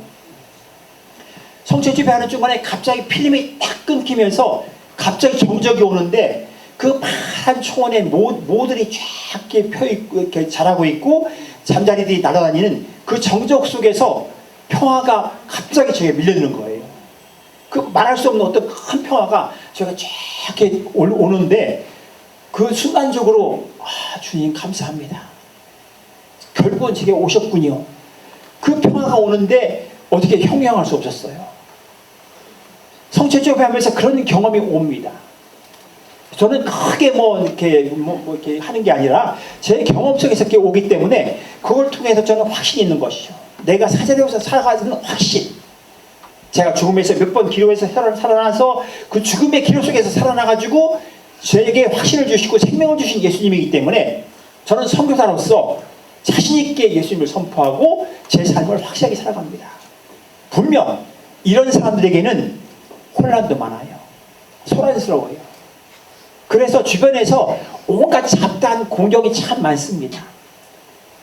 성체집회 하는 중간에 갑자기 필름이 딱 끊기면서 갑자기 정적이 오는데 그 파란 초원에 모들이 쫙 펴있고 이렇게 자라고 있고 잠자리들이 날아다니는 그 정적 속에서 평화가 갑자기 저에게 밀려드는 거예요. 그 말할 수 없는 어떤 큰 평화가 저희가 쫙 이렇게 오는데 그 순간적으로 주님 감사합니다. 결국은 제게 오셨군요. 그 평화가 오는데 어떻게 형용할 수 없었어요. 성체조회 하면서 그런 경험이 옵니다. 저는 크게 이렇게 하는 게 아니라 제 경험 속에서 이렇게 오기 때문에 그걸 통해서 저는 확신이 있는 것이죠. 내가 사제되어서 살아가는 확신. 제가 죽음에서 몇 번 기로에서 살아나서 그 죽음의 기로 속에서 살아나가지고 저에게 확신을 주시고 생명을 주신 예수님이기 때문에 저는 선교사로서 자신있게 예수님을 선포하고 제 삶을 확실하게 살아갑니다. 분명 이런 사람들에게는 혼란도 많아요. 소란스러워요. 그래서 주변에서 온갖 잡다한 공격이 참 많습니다.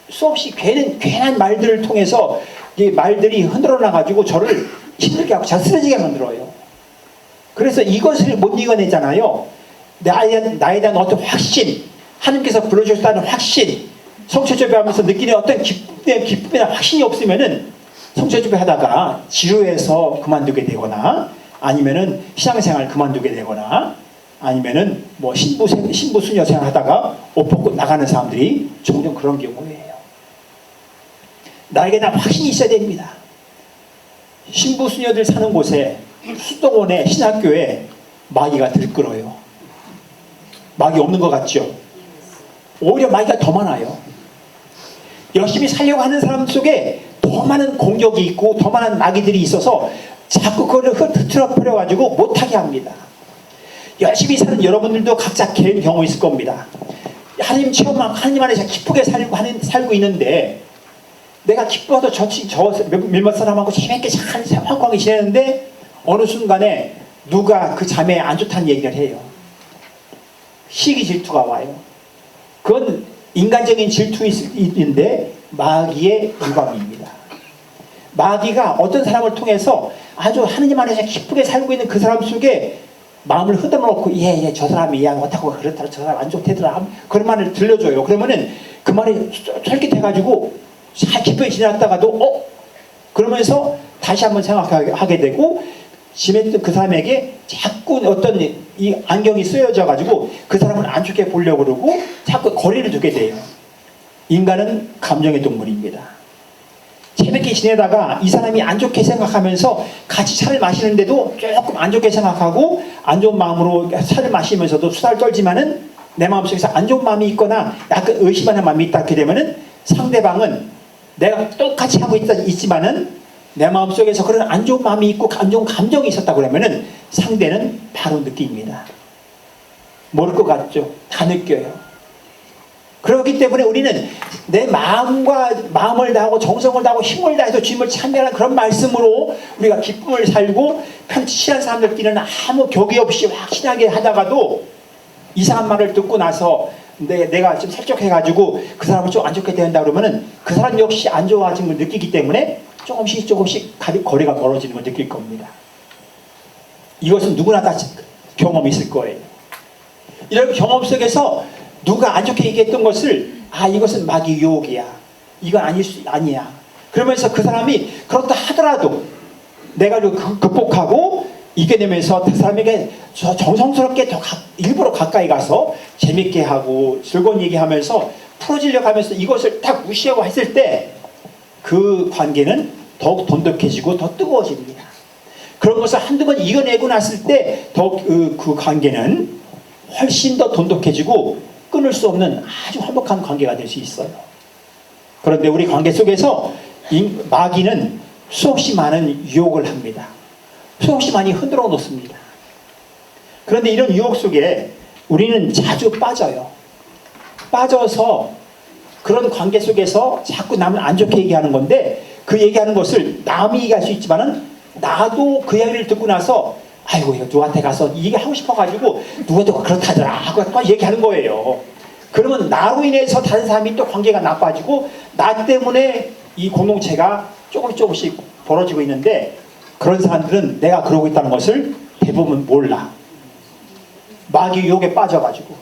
수없이 괜한 말들을 통해서 이 말들이 흔들어 놔가지고 저를 힘들게 하고 잘 쓰러지게 만들어요. 그래서 이것을 못 이겨내잖아요. 나에 대한 어떤 확신, 하나님께서 불러주셨다는 확신, 성체조배하면서 느끼는 어떤 기쁨이나 확신이 없으면은 성체조배 하다가 지루해서 그만두게 되거나 아니면은 신앙생활 그만두게 되거나 아니면은 신부 수녀 생활 하다가 옷 벗고 나가는 사람들이 종종 그런 경우예요. 나에게 다 확신이 있어야 됩니다. 신부 수녀들 사는 곳에 수도원에 신학교에 마귀가 들끓어요. 마귀 없는 것 같죠? 오히려 마귀가 더 많아요. 열심히 살려고 하는 사람 속에 더 많은 공격이 있고 더 많은 마귀들이 있어서 자꾸 그걸 흐트러뜨려가지고 못하게 합니다. 열심히 사는 여러분들도 각자 개인 경우 있을 겁니다. 하나님 체험만 하나님 안에서 기쁘게 살고 있는데 내가 기뻐서 몇몇 사람하고 재밌게 잘 생활하고 지내는데 어느 순간에 누가 그 자매에 안 좋다는 얘기를 해요. 시기 질투가 와요. 그건 인간적인 질투인데 마귀의 유감입니다. 마귀가 어떤 사람을 통해서 아주 하느님 안에서 기쁘게 살고 있는 그 사람 속에 마음을 흐드러 놓고 저 사람이 어떻고 그렇다 저 사람 안 좋대더라 그런 말을 들려줘요. 그러면은 그 말이 솔깃해가지고 잘 기쁘게 지났다가도 그러면서 다시 한번 생각하게 되고 지냈던 그 사람에게 자꾸 어떤 이 안경이 쓰여져 가지고 그 사람을 안 좋게 보려고 그러고 자꾸 거리를 두게 돼요. 인간은 감정의 동물입니다. 재밌게 지내다가 이 사람이 안 좋게 생각하면서 같이 차를 마시는데도 조금 안 좋게 생각하고 안 좋은 마음으로 차를 마시면서도 수다를 떨지만은 내 마음속에서 안 좋은 마음이 있거나 약간 의심하는 마음이 있다 하게 되면은 상대방은 내가 똑같이 하고 있지만은 내 마음속에서 그런 안 좋은 마음이 있고 안 좋은 감정이 있었다고 그러면은 상대는 바로 느낍니다. 모를 것 같죠? 다 느껴요. 그렇기 때문에 우리는 내 마음을 다하고 정성을 다하고 힘을 다해서 주님을 찬양하는 그런 말씀으로 우리가 기쁨을 살고 편치한 사람들끼리는 아무 격이 없이 확신하게 하다가도 이상한 말을 듣고 나서 내가 좀 설득해가지고 그 사람을 좀 안 좋게 된다 그러면은 그 사람 역시 안 좋아진 걸 느끼기 때문에 조금씩 거리가 멀어지는 걸 느낄 겁니다. 이것은 누구나 다 경험이 있을 거예요. 이런 경험 속에서 누가 안 좋게 얘기했던 것을 이것은 마귀 유혹이야. 이건 아니야. 그러면서 그 사람이 그렇다 하더라도 내가 극복하고 이겨내면서 그 사람에게 정성스럽게 일부러 가까이 가서 재밌게 하고 즐거운 얘기하면서 풀어지려고 하면서 이것을 딱 무시하고 했을 때 그 관계는 더욱 돈독해지고 더 뜨거워집니다. 그런 것을 한두 번 이겨내고 났을 때 더욱 그 관계는 훨씬 더 돈독해지고 끊을 수 없는 아주 화목한 관계가 될 수 있어요. 그런데 우리 관계 속에서 마귀는 수없이 많은 유혹을 합니다. 수없이 많이 흔들어 놓습니다. 그런데 이런 유혹 속에 우리는 자주 빠져서 그런 관계 속에서 자꾸 남을 안 좋게 얘기하는 건데 그 얘기하는 것을 남이 얘기할 수 있지만은 나도 그 이야기를 듣고 나서 아이고 이거 누구한테 가서 이 얘기 하고 싶어가지고 누구한테 그렇다더라 하고 얘기하는 거예요. 그러면 나로 인해서 다른 사람이 또 관계가 나빠지고 나 때문에 이 공동체가 조금씩 벌어지고 있는데 그런 사람들은 내가 그러고 있다는 것을 대부분 몰라. 마귀 유혹에 빠져가지고.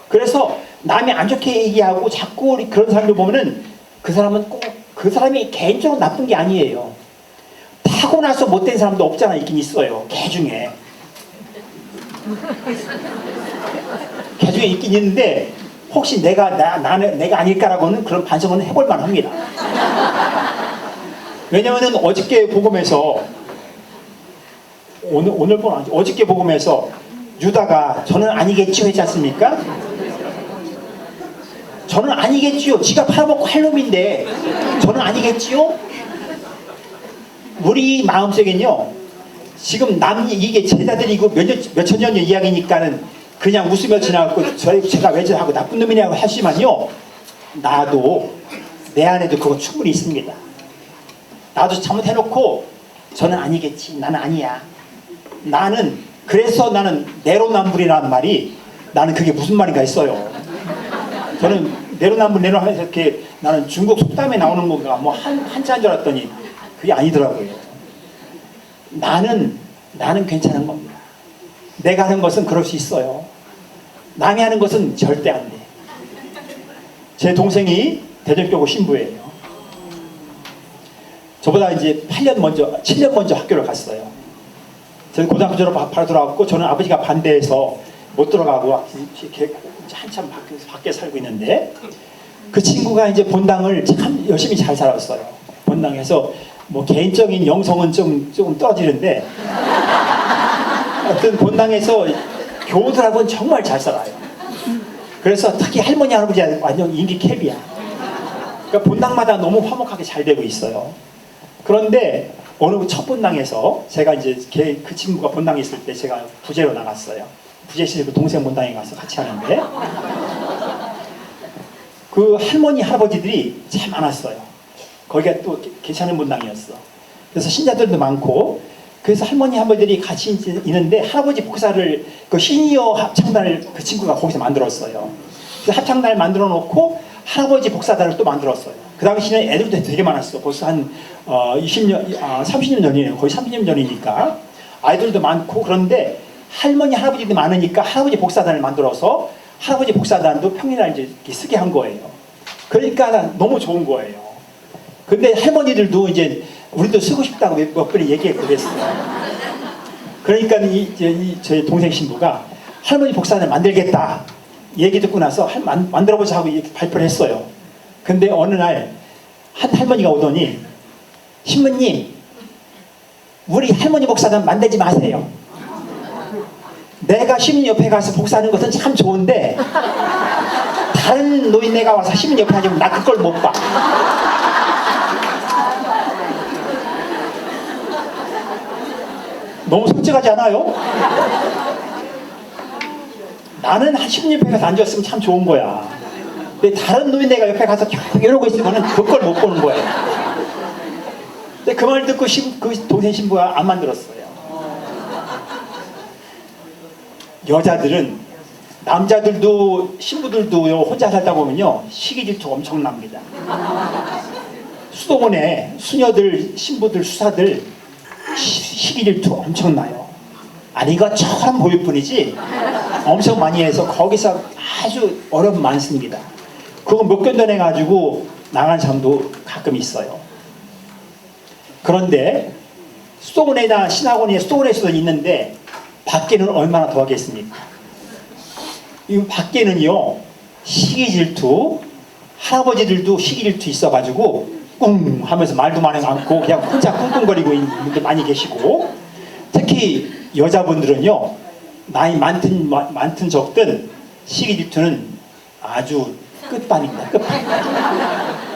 그래서 남이 안 좋게 얘기하고 자꾸 그런 사람들 보면은 그 사람은 꼭 그 사람이 개인적으로 나쁜 게 아니에요. 타고나서 못된 사람도 없잖아. 있긴 있어요. 개 중에 있긴 있는데 혹시 내가 아닐까라고는 그런 반성은 해볼 만합니다. 왜냐면은 어저께 복음에서 어저께 복음에서 유다가 저는 아니겠지요 했지 않습니까? 저는 아니겠지요. 지가 팔아먹고 할 놈인데 저는 아니겠지요? 우리 마음속엔요. 지금 이게 제자들이고 몇천 년 이야기니까는 그냥 웃으며 지나갔고 제가 왜 저하고 나쁜 놈이냐고 하시지만요. 나도 내 안에도 그거 충분히 있습니다. 나도 잘못해놓고 저는 아니겠지. 나는 아니야. 그래서 나는 내로남불이라는 말이 나는 그게 무슨 말인가 했어요. 저는 내로남불 하면서 이렇게 나는 중국 속담에 나오는 건가 뭐 한자인 줄 알았더니 그게 아니더라고요. 나는 괜찮은 겁니다. 내가 하는 것은 그럴 수 있어요. 남이 하는 것은 절대 안 돼. 제 동생이 대전교구 신부예요. 저보다 이제 7년 먼저 학교를 갔어요. 저는 고등학교 졸업 바로 들어갔고 저는 아버지가 반대해서 못 들어가고 이렇게 한참 밖에 살고 있는데 그 친구가 이제 본당을 참 열심히 잘 살았어요. 본당에서 뭐 개인적인 영성은 조금 떨어지는데 어떤 본당에서 교우들하고는 정말 잘 살아요. 그래서 특히 할머니 할아버지 완전 인기 캡이야. 그러니까 본당마다 너무 화목하게 잘 되고 있어요. 그런데 어느 첫 본당에서 제가 이제 그 친구가 본당에 있을 때 제가 부재로 나갔어요. 부재실 그 동생 본당에 가서 같이 하는데 그 할머니 할아버지들이 참 많았어요. 거기가 또 괜찮은 본당이었어. 그래서 신자들도 많고 그래서 할머니 할아버지들이 같이 있는데 할아버지 복사를 그 시니어 합창단을 그 친구가 거기서 만들었어요. 그래서 합창단을 만들어 놓고 할아버지 복사단을 또 만들었어요. 그 당시에는 애들도 되게 많았어. 벌써 한 30년 전이에요. 거의 30년 전이니까 아이들도 많고 그런데 할머니 할아버지도 많으니까 할아버지 복사단을 만들어서 할아버지 복사단도 평일날 이제 이렇게 쓰게 한 거예요. 그러니까 너무 좋은 거예요. 근데 할머니들도 이제 우리도 쓰고 싶다고 몇 번이 얘기했고 그랬어요. 그러니까 저희 동생 신부가 할머니 복사단을 만들겠다 얘기 듣고 나서 만들어보자 하고 발표를 했어요. 근데 어느 날 한 할머니가 오더니 신부님 우리 할머니 복사단 만들지 마세요. 내가 시민 옆에 가서 복사하는 것은 참 좋은데 다른 노인네가 와서 시민 옆에 하면 나 그걸 못 봐. 너무 솔직하지 않아요? 나는 시민 옆에 가서 앉았으면 참 좋은 거야. 근데 다른 노인네가 옆에 가서 계속 이러고 있으면 그걸 못 보는 거예요. 근데 그 말 듣고 그 동생 신부가 안 만들었어요. 여자들은 남자들도 신부들도요 혼자 살다 보면요 시기질투 엄청납니다. 수도원에 수녀들 신부들 수사들 시기질투 엄청나요. 아니 이것처럼 보일 뿐이지 엄청 많이 해서 거기서 아주 어려움 많습니다. 그거 못 견뎌내가지고 나간 사람도 가끔 있어요. 그런데 수도원에나 신학원에 수도원에서도 있는데 밖에는 얼마나 더 하겠습니까? 이 밖에는요 시기질투 할아버지들도 시기질투 있어가지고 꿍 하면서 말도 많이 않고 그냥 혼자 꿍꿍거리고 있는 분들 많이 계시고 특히 여자분들은요 나이 많든 적든 시기질투는 아주 끝판입니다. 끝판.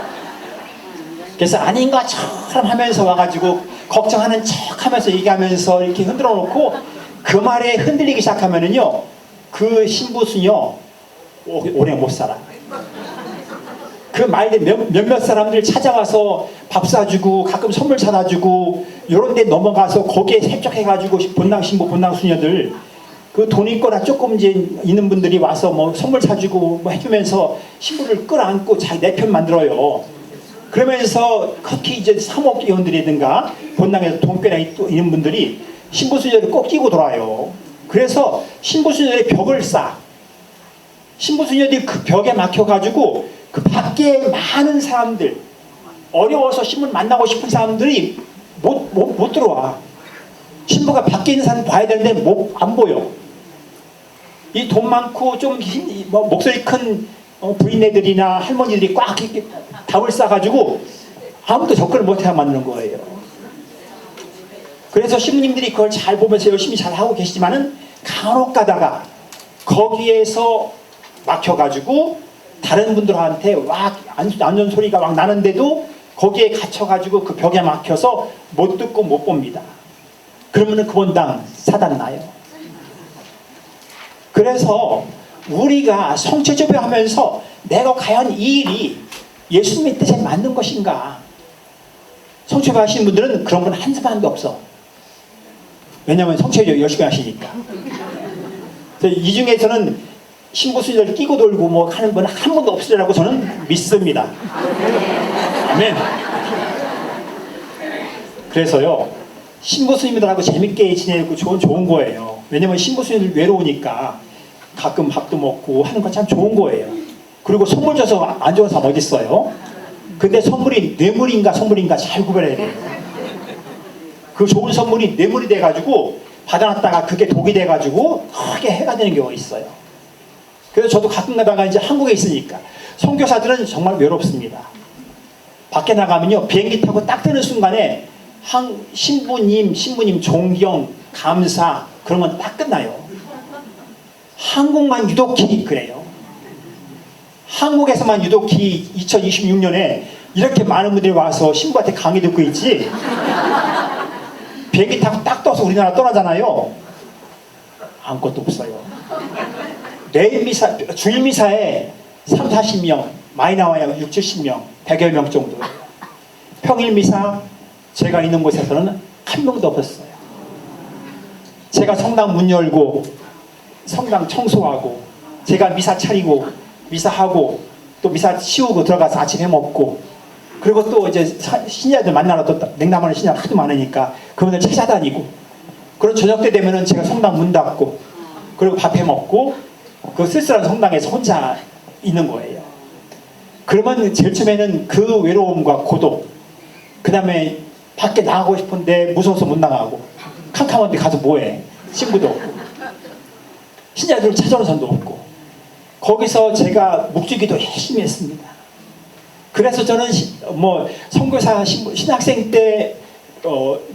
그래서 아닌 것처럼 하면서 와가지고 걱정하는 척 하면서 얘기하면서 이렇게 흔들어 놓고 그 말에 흔들리기 시작하면은요 그 신부수녀 오래 못 살아. 그 말에 몇몇 사람들 찾아와서 밥 사주고 가끔 선물 사다 주고 요런 데 넘어가서 거기에 selb적해가지고 본당 신부 본당 수녀들 그 돈 있거나 조금 이제 있는 분들이 와서 뭐 선물 사주고 뭐 해주면서 신부를 끌어안고 자기 내 편 만들어요. 그러면서 특히 이제 사모기원들이든가 본당에서 돈벼락이 또 있는 분들이 신부수녀를 꼭 끼고 돌아요. 그래서 신부수녀들의 벽을 쌓아. 신부수녀들이 그 벽에 막혀가지고 그 밖에 많은 사람들 어려워서 신부를 만나고 싶은 사람들이 못 들어와. 신부가 밖에 있는 사람 봐야 되는데 안 보여. 이 돈 많고 좀 목소리 큰 부인네들이나 할머니들이 꽉 이렇게 답을 싸가지고 아무도 접근을 못해 만드는 거예요. 그래서 신부님들이 그걸 잘 보면서 열심히 잘 하고 계시지만은 간혹 가다가 거기에서 막혀가지고 다른 분들한테 막 안전 소리가 막 나는데도 거기에 갇혀가지고 그 벽에 막혀서 못 듣고 못 봅니다. 그러면은 그 본당 사단 나요. 그래서 우리가 성체조배하면서 내가 과연 이 일이 예수님의 뜻에 맞는 것인가? 성체조배하시는 분들은 그런 분 한 사람도 없어. 왜냐하면 성체조 열심히 하시니까. 이 중에서는 신부수녀를 끼고 돌고 뭐 하는 분 한 분도 없으리라고 저는 믿습니다. 아멘. 그래서요 신부스님들하고 재밌게 지내고 좋은 거예요. 왜냐면 신부스님들 외로우니까 가끔 밥도 먹고 하는 건 참 좋은 거예요. 그리고 선물 줘서 안 좋은 사람 어디 있어요? 근데 선물이 뇌물인가 선물인가 잘 구별해야 돼요. 그 좋은 선물이 뇌물이 돼가지고 받아놨다가 그게 독이 돼가지고 크게 해가 되는 경우가 있어요. 그래서 저도 가끔 가다가 이제 한국에 있으니까 선교사들은 정말 외롭습니다. 밖에 나가면요 비행기 타고 딱 뜨는 순간에 신부님 존경 감사 그러면 딱 끝나요. 한국만 유독히 그래요. 한국에서만 유독히 2026년에 이렇게 많은 분들이 와서 신부한테 강의 듣고 있지. 비행기 타고 딱 떠서 우리나라 떠나잖아요. 아무것도 없어요. 내일 미사, 주일 미사에 3, 40명, 많이 나와야 6, 70명, 100여 명 정도. 평일 미사 제가 있는 곳에서는 한 명도 없었어요. 제가 성당 문 열고 성당 청소하고 제가 미사 차리고 미사하고 또 미사 치우고 들어가서 아침 해 먹고 그리고 또 이제 신자들 만나러 또 냉담하는 신자 하도 많으니까 그분들 찾아다니고 그리고 저녁 때 되면은 제가 성당 문 닫고 그리고 밥 해 먹고 그 쓸쓸한 성당에서 혼자 있는 거예요. 그러면 제일 처음에는 그 외로움과 고독 그 다음에 밖에 나가고 싶은데 무서워서 못 나가고 캄캄한데 가서 뭐해 친구도 없고 신자들 찾아오는 사람도 없고 거기서 제가 묵주기도 열심히 했습니다. 그래서 저는 선교사 신학생 때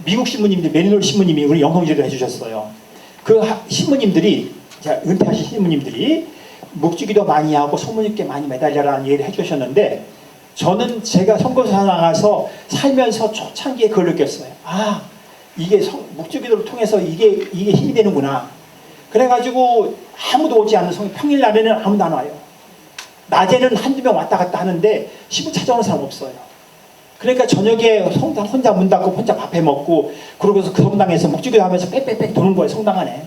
미국 신부님들 메리놀 신부님이 우리 영성지도 해주셨어요. 그 신부님들이 은퇴하신 신부님들이 묵주기도 많이 하고 소문있게 많이 매달려라는 얘기를 해주셨는데 저는 제가 선교사 나가서 살면서 초창기에 그걸 느꼈어요. 아 이게 묵주기도를 통해서 이게 힘이 되는구나. 그래가지고 아무도 오지 않는 평일 날에는 아무도 안 와요. 낮에는 한두 명 왔다 갔다 하는데 신부 찾아오는 사람 없어요. 그러니까 저녁에 성당 혼자 문 닫고 혼자 밥 해 먹고 그러고서 그 성당에서 묵주기도 하면서 빽빽빽 도는 거예요. 성당 안에.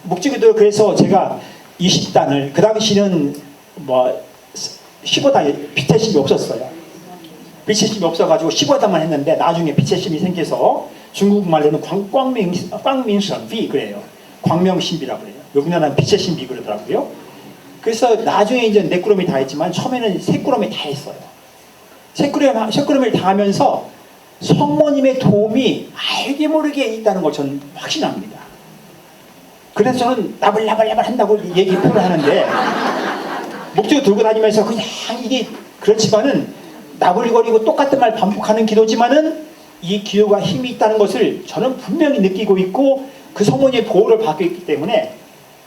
묵주기도 그래서 제가 20단을 그 당시는 15단 빛의 심이 없었어요. 빛의 심이 없어가지고 15단만 했는데 나중에 빛의 심이 생겨서 중국 말로는 광명신비 그래요. 광명신비라고 그래요. 여기나라는 빛의 신비 그러더라고요. 그래서 나중에 이제 네 꾸러미 다 했지만 처음에는 세 꾸러미 다 했어요. 세 꾸러미를 다 하면서 성모님의 도움이 알게 모르게 있다는 걸 저는 확신합니다. 그래서 저는 나불나불나불 한다고 얘기 표현을 하는데 목적을 들고 다니면서 그냥 이게 그렇지만은 나불거리고 똑같은 말 반복하는 기도지만은 이 기도가 힘이 있다는 것을 저는 분명히 느끼고 있고 그 성모님의 보호를 받고 있기 때문에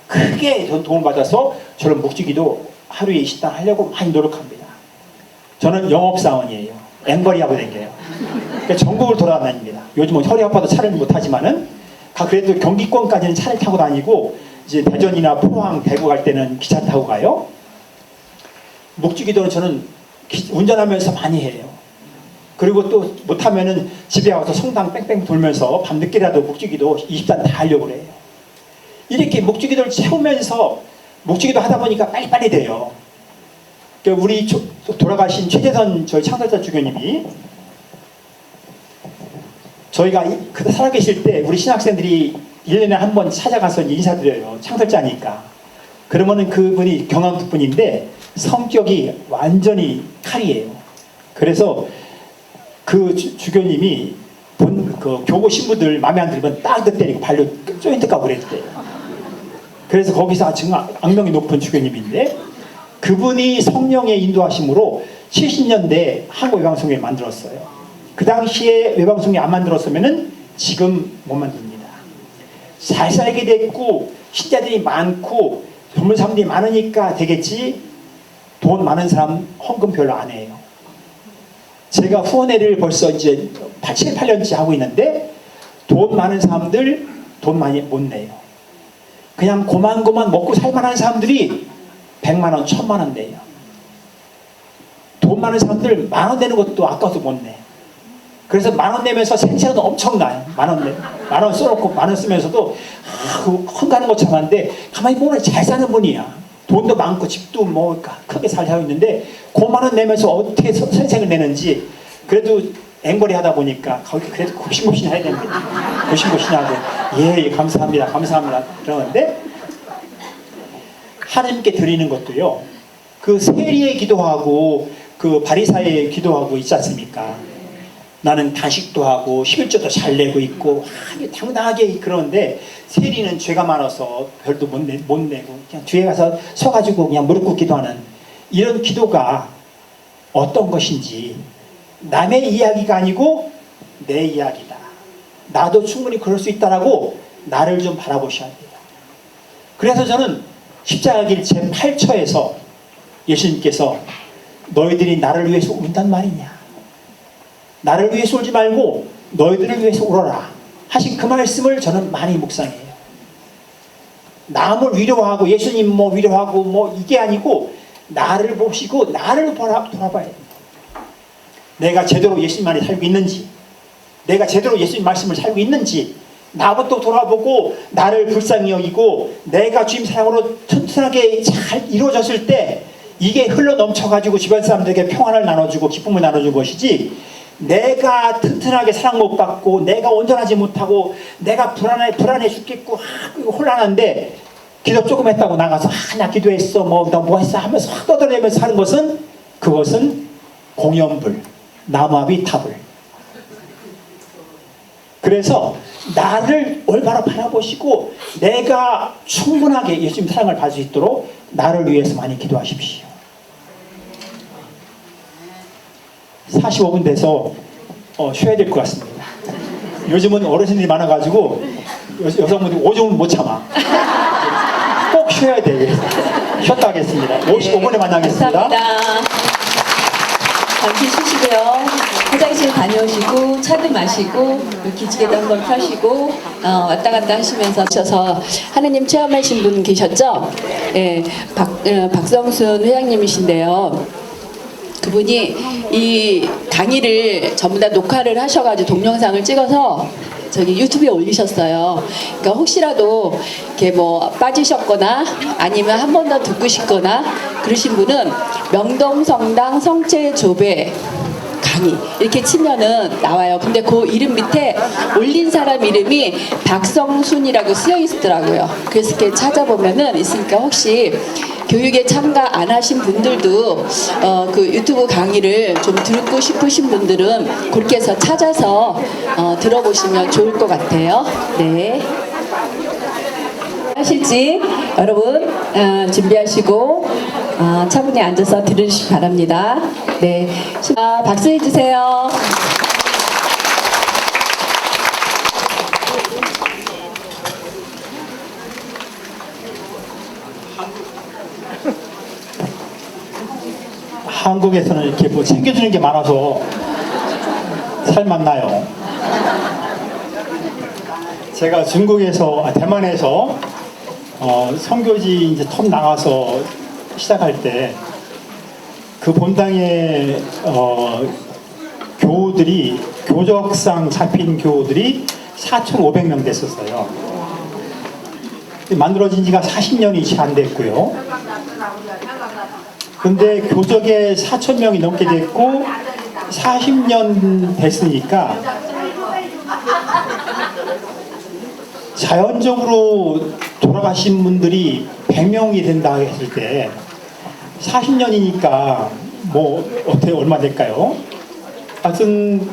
크게 도움을 받아서 저는 묵주기도 하루에 20단 하려고 많이 노력합니다. 저는 영업사원이에요. 앵거리하고 다녀요. 그러니까 전국을 돌아다닙니다. 요즘은 허리 아파도 차를 못 타지만은 그래도 경기권까지는 차를 타고 다니고 이제 대전이나 포항, 대구 갈 때는 기차 타고 가요. 묵주기도는 저는 운전하면서 많이 해요. 그리고 또 못하면은 집에 와서 성당 뺑뺑 돌면서 밤늦게라도 묵주기도 20단 다 하려고 그래요. 이렇게 묵주기도를 채우면서 묵주기도 하다 보니까 빨리빨리 돼요. 그러니까 우리 돌아가신 최재선 저희 창설자 주교님이 저희가 살아계실 때 우리 신학생들이 1년에 한 번 찾아가서 인사드려요. 창설자니까. 그러면은 그분이 경암도 분인데 성격이 완전히 칼이에요. 그래서 그 주교님이 그 교고 신부들 마음에 안 들면 딱 때리고 발로 조인트 까고 그랬대요. 그래서 거기서 정말 악명이 높은 주교님인데 그분이 성령의 인도하심으로 70년대 한국 외방성교회 만들었어요. 그 당시에 외방성교회 안 만들었으면은 지금 못 만듭니다. 잘 살게 됐고 신자들이 많고 젊은 사람들이 많으니까 되겠지. 돈 많은 사람 헌금 별로 안 해요. 제가 후원회를 벌써 이제 7, 8년째 하고 있는데 돈 많은 사람들 돈 많이 못 내요. 그냥 고만고만 먹고 살만한 사람들이 100만 원, 1000만 원 내요. 돈 많은 사람들 10,000원 내는 것도 아까워서 못 내. 그래서 10,000원 내면서 생채도 엄청나요. 10,000원 써놓고 10,000원 쓰면서도 흥가는 것 참았는데 가만히 보면 잘 사는 분이야. 돈도 많고 집도 뭐 크게 잘 살고 있는데 그 10,000원 내면서 어떻게 선생을 내는지 그래도 앵거리 하다 보니까 거기 그래도 고심고심 해야 됩니다. 고심고심 하고 예 감사합니다 그러는데 하나님께 드리는 것도요 그 세리의 기도하고 그 바리사의 기도하고 있지 않습니까? 나는 단식도 하고 11조도 잘 내고 있고 당당하게 그러는데 세리는 죄가 많아서 별도 못 내고 그냥 뒤에 가서 서가지고 그냥 무릎 꿇기도 하는 이런 기도가 어떤 것인지 남의 이야기가 아니고 내 이야기다. 나도 충분히 그럴 수 있다라고 나를 좀 바라보셔야 돼요. 그래서 저는 십자가 길 제8처에서 예수님께서 너희들이 나를 위해서 운단 말이냐, 나를 위해서 울지 말고 너희들을 위해서 울어라 하신 그 말씀을 저는 많이 묵상해요. 남을 위로하고 예수님 뭐 위로하고 뭐 이게 아니고 나를 보시고 나를 돌아봐야 됩니다. 내가 제대로 예수님 안에 살고 있는지, 내가 제대로 예수님 말씀을 살고 있는지 나부터 돌아보고 나를 불쌍히 여기고 내가 주님 사랑으로 튼튼하게 잘 이루어졌을 때 이게 흘러 넘쳐가지고 주변 사람들에게 평안을 나눠주고 기쁨을 나눠준 것이지, 내가 튼튼하게 사랑 못 받고 내가 온전하지 못하고 내가 불안해 죽겠고 혼란한데 기도 조금 했다고 나가서 나 기도했어 뭐 했어 하면서 확 떠들어내면서 하는 것은 그것은 공연불, 나무아비 타불. 그래서 나를 올바로 바라보시고 내가 충분하게 예수님 사랑을 받을 수 있도록 나를 위해서 많이 기도하십시오. 45분 돼서 쉬어야 될 것 같습니다. 요즘은 어르신들이 많아가지고 여성분들이 오줌을 못 참아. 꼭 쉬어야 돼요. 쉬었다 하겠습니다. 55분에 만나겠습니다. 감사합니다. 잠시 쉬시고요. 화장실 다녀오시고 차도 마시고 기지개도 한번 펴시고 왔다 갔다 하시면서 하느님 체험하신 분 계셨죠? 예, 박성순 회장님이신데요. 그분이 이 강의를 전부 다 녹화를 하셔가지고 동영상을 찍어서 저기 유튜브에 올리셨어요. 그러니까 혹시라도 이렇게 뭐 빠지셨거나 아니면 한 번 더 듣고 싶거나 그러신 분은 명동성당 성체조배 강의 이렇게 치면은 나와요. 근데 그 이름 밑에 올린 사람 이름이 박성순이라고 쓰여 있더라고요. 그래서 이렇게 찾아보면은 있으니까 혹시 교육에 참가 안 하신 분들도 그 유튜브 강의를 좀 듣고 싶으신 분들은 그렇게 해서 찾아서 들어보시면 좋을 것 같아요. 네. 하실지 여러분 준비하시고 차분히 앉아서 들으시기 바랍니다. 네, 박수해 주세요. 한국에서는 이렇게 뭐 챙겨주는 게 많아서 살맛나요. 제가 중국에서 대만에서 선교지 이제 톱 나가서 시작할 때 그 본당에 교우들이 교적상 잡힌 교우들이 4,500명 됐었어요. 만들어진 지가 40년이 채 안 됐고요. 근데 교적에 4,000명이 넘게 됐고 40년 됐으니까 자연적으로 돌아가신 분들이 100명이 된다 했을 때 40년이니까 뭐 어떻게 얼마 될까요? 하여튼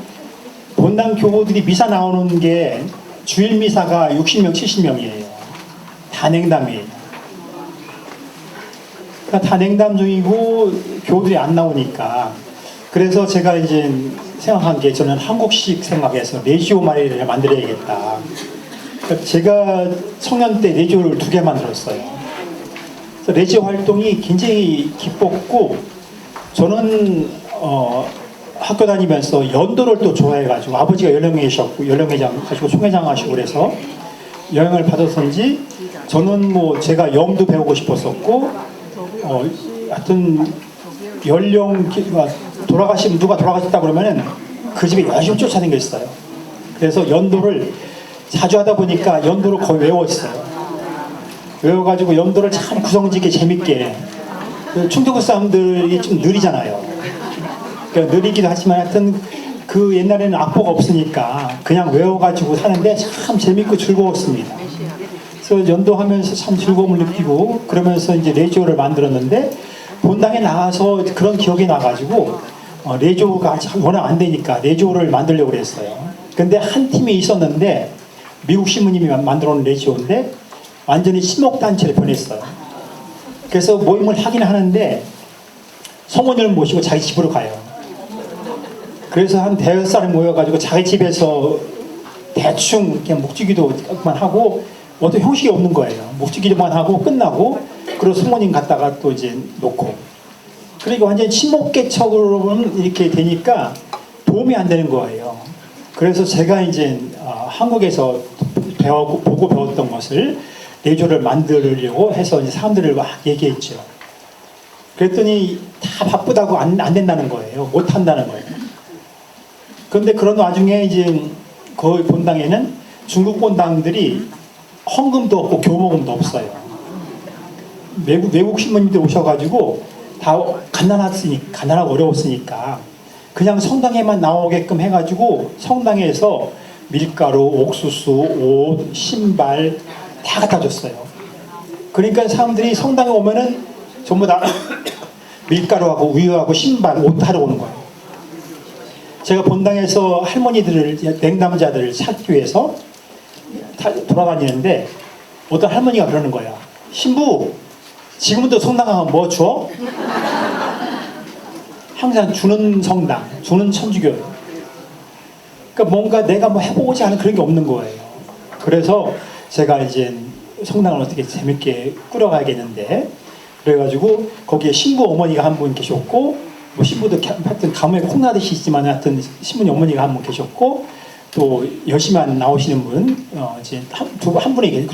본당 교우들이 미사 나오는 게 주일 미사가 60명, 70명이에요. 다 냉담이에요. 그러니까 다 냉담 중이고 교우들이 안 나오니까 그래서 제가 이제 생각한 게 저는 한국식 생각해서 레지오 마리를 만들어야겠다. 그러니까 제가 청년 때 레지오를 2개 만들었어요. 그래서 레지오 활동이 굉장히 기뻤고 저는 학교 다니면서 연도를 또 좋아해가지고 아버지가 연령회셨고 연령회장 하시고 총회장 하시고 그래서 영향을 받았었는지 저는 뭐 제가 영도 배우고 싶었었고 하여튼 연령 돌아가시면 누가 돌아가셨다 그러면은 그 집에 열심히 쫓아다녔어요. 그래서 연도를 자주 하다 보니까 연도를 거의 외웠어요. 외워가지고 연도를 참 구성지게 재밌게. 충청도 사람들이 좀 느리잖아요. 그러니까 느리기도 하지만 하여튼 그 옛날에는 악보가 없으니까 그냥 외워가지고 사는데 참 재밌고 즐거웠습니다. 그래서 연도하면서 참 즐거움을 느끼고 그러면서 이제 레지오를 만들었는데 본당에 나가서 그런 기억이 나가지고 레조가 워낙 안 되니까 레조를 만들려고 그랬어요. 근데 한 팀이 있었는데 미국 신부님이 만들어 놓은 레조인데 완전히 신목단체로 변했어요. 그래서 모임을 하긴 하는데 성모님을 모시고 자기 집으로 가요. 그래서 한 대여섯 사람이 모여가지고 자기 집에서 대충 그냥 묵주기도만 하고 어떤 형식이 없는 거예요. 묵주기도만 하고 끝나고 그리고 성모님 갔다가 또 이제 놓고 그리고 완전히 친목계척으로는 이렇게 되니까 도움이 안 되는 거예요. 그래서 제가 이제 한국에서 보고 배웠던 것을 레조를 만들려고 해서 이제 사람들을 막 얘기했죠. 그랬더니 다 바쁘다고 안 된다는 거예요. 못 한다는 거예요. 그런데 그런 와중에 이제 거의 본당에는 중국 본당들이 헌금도 없고 교목금도 없어요. 외국 신부님들 오셔가지고 다 가난하고 어려웠으니까 그냥 성당에만 나오게끔 해가지고 성당에서 밀가루, 옥수수, 옷, 신발 다 갖다 줬어요. 그러니까 사람들이 성당에 오면은 전부 다 밀가루하고 우유하고 신발, 옷 하러 오는 거예요. 제가 본당에서 할머니들을, 냉담자들을 찾기 위해서 돌아다니는데 어떤 할머니가 그러는 거야. 신부, 지금부터 성당 가면 뭐 줘? 항상 주는 성당, 주는 천주교예요. 그러니까 뭔가 내가 뭐 해보고자 하는 그런 게 없는 거예요. 그래서 제가 이제 성당을 어떻게 재밌게 꾸려가야겠는데 그래가지고 거기에 신부 어머니가 한 분 계셨고 뭐 신부도 하여튼 가뭄에 콩나듯이 있지만 하여튼 신부님 어머니가 한 분 계셨고 또 열심히 나오시는 분 이제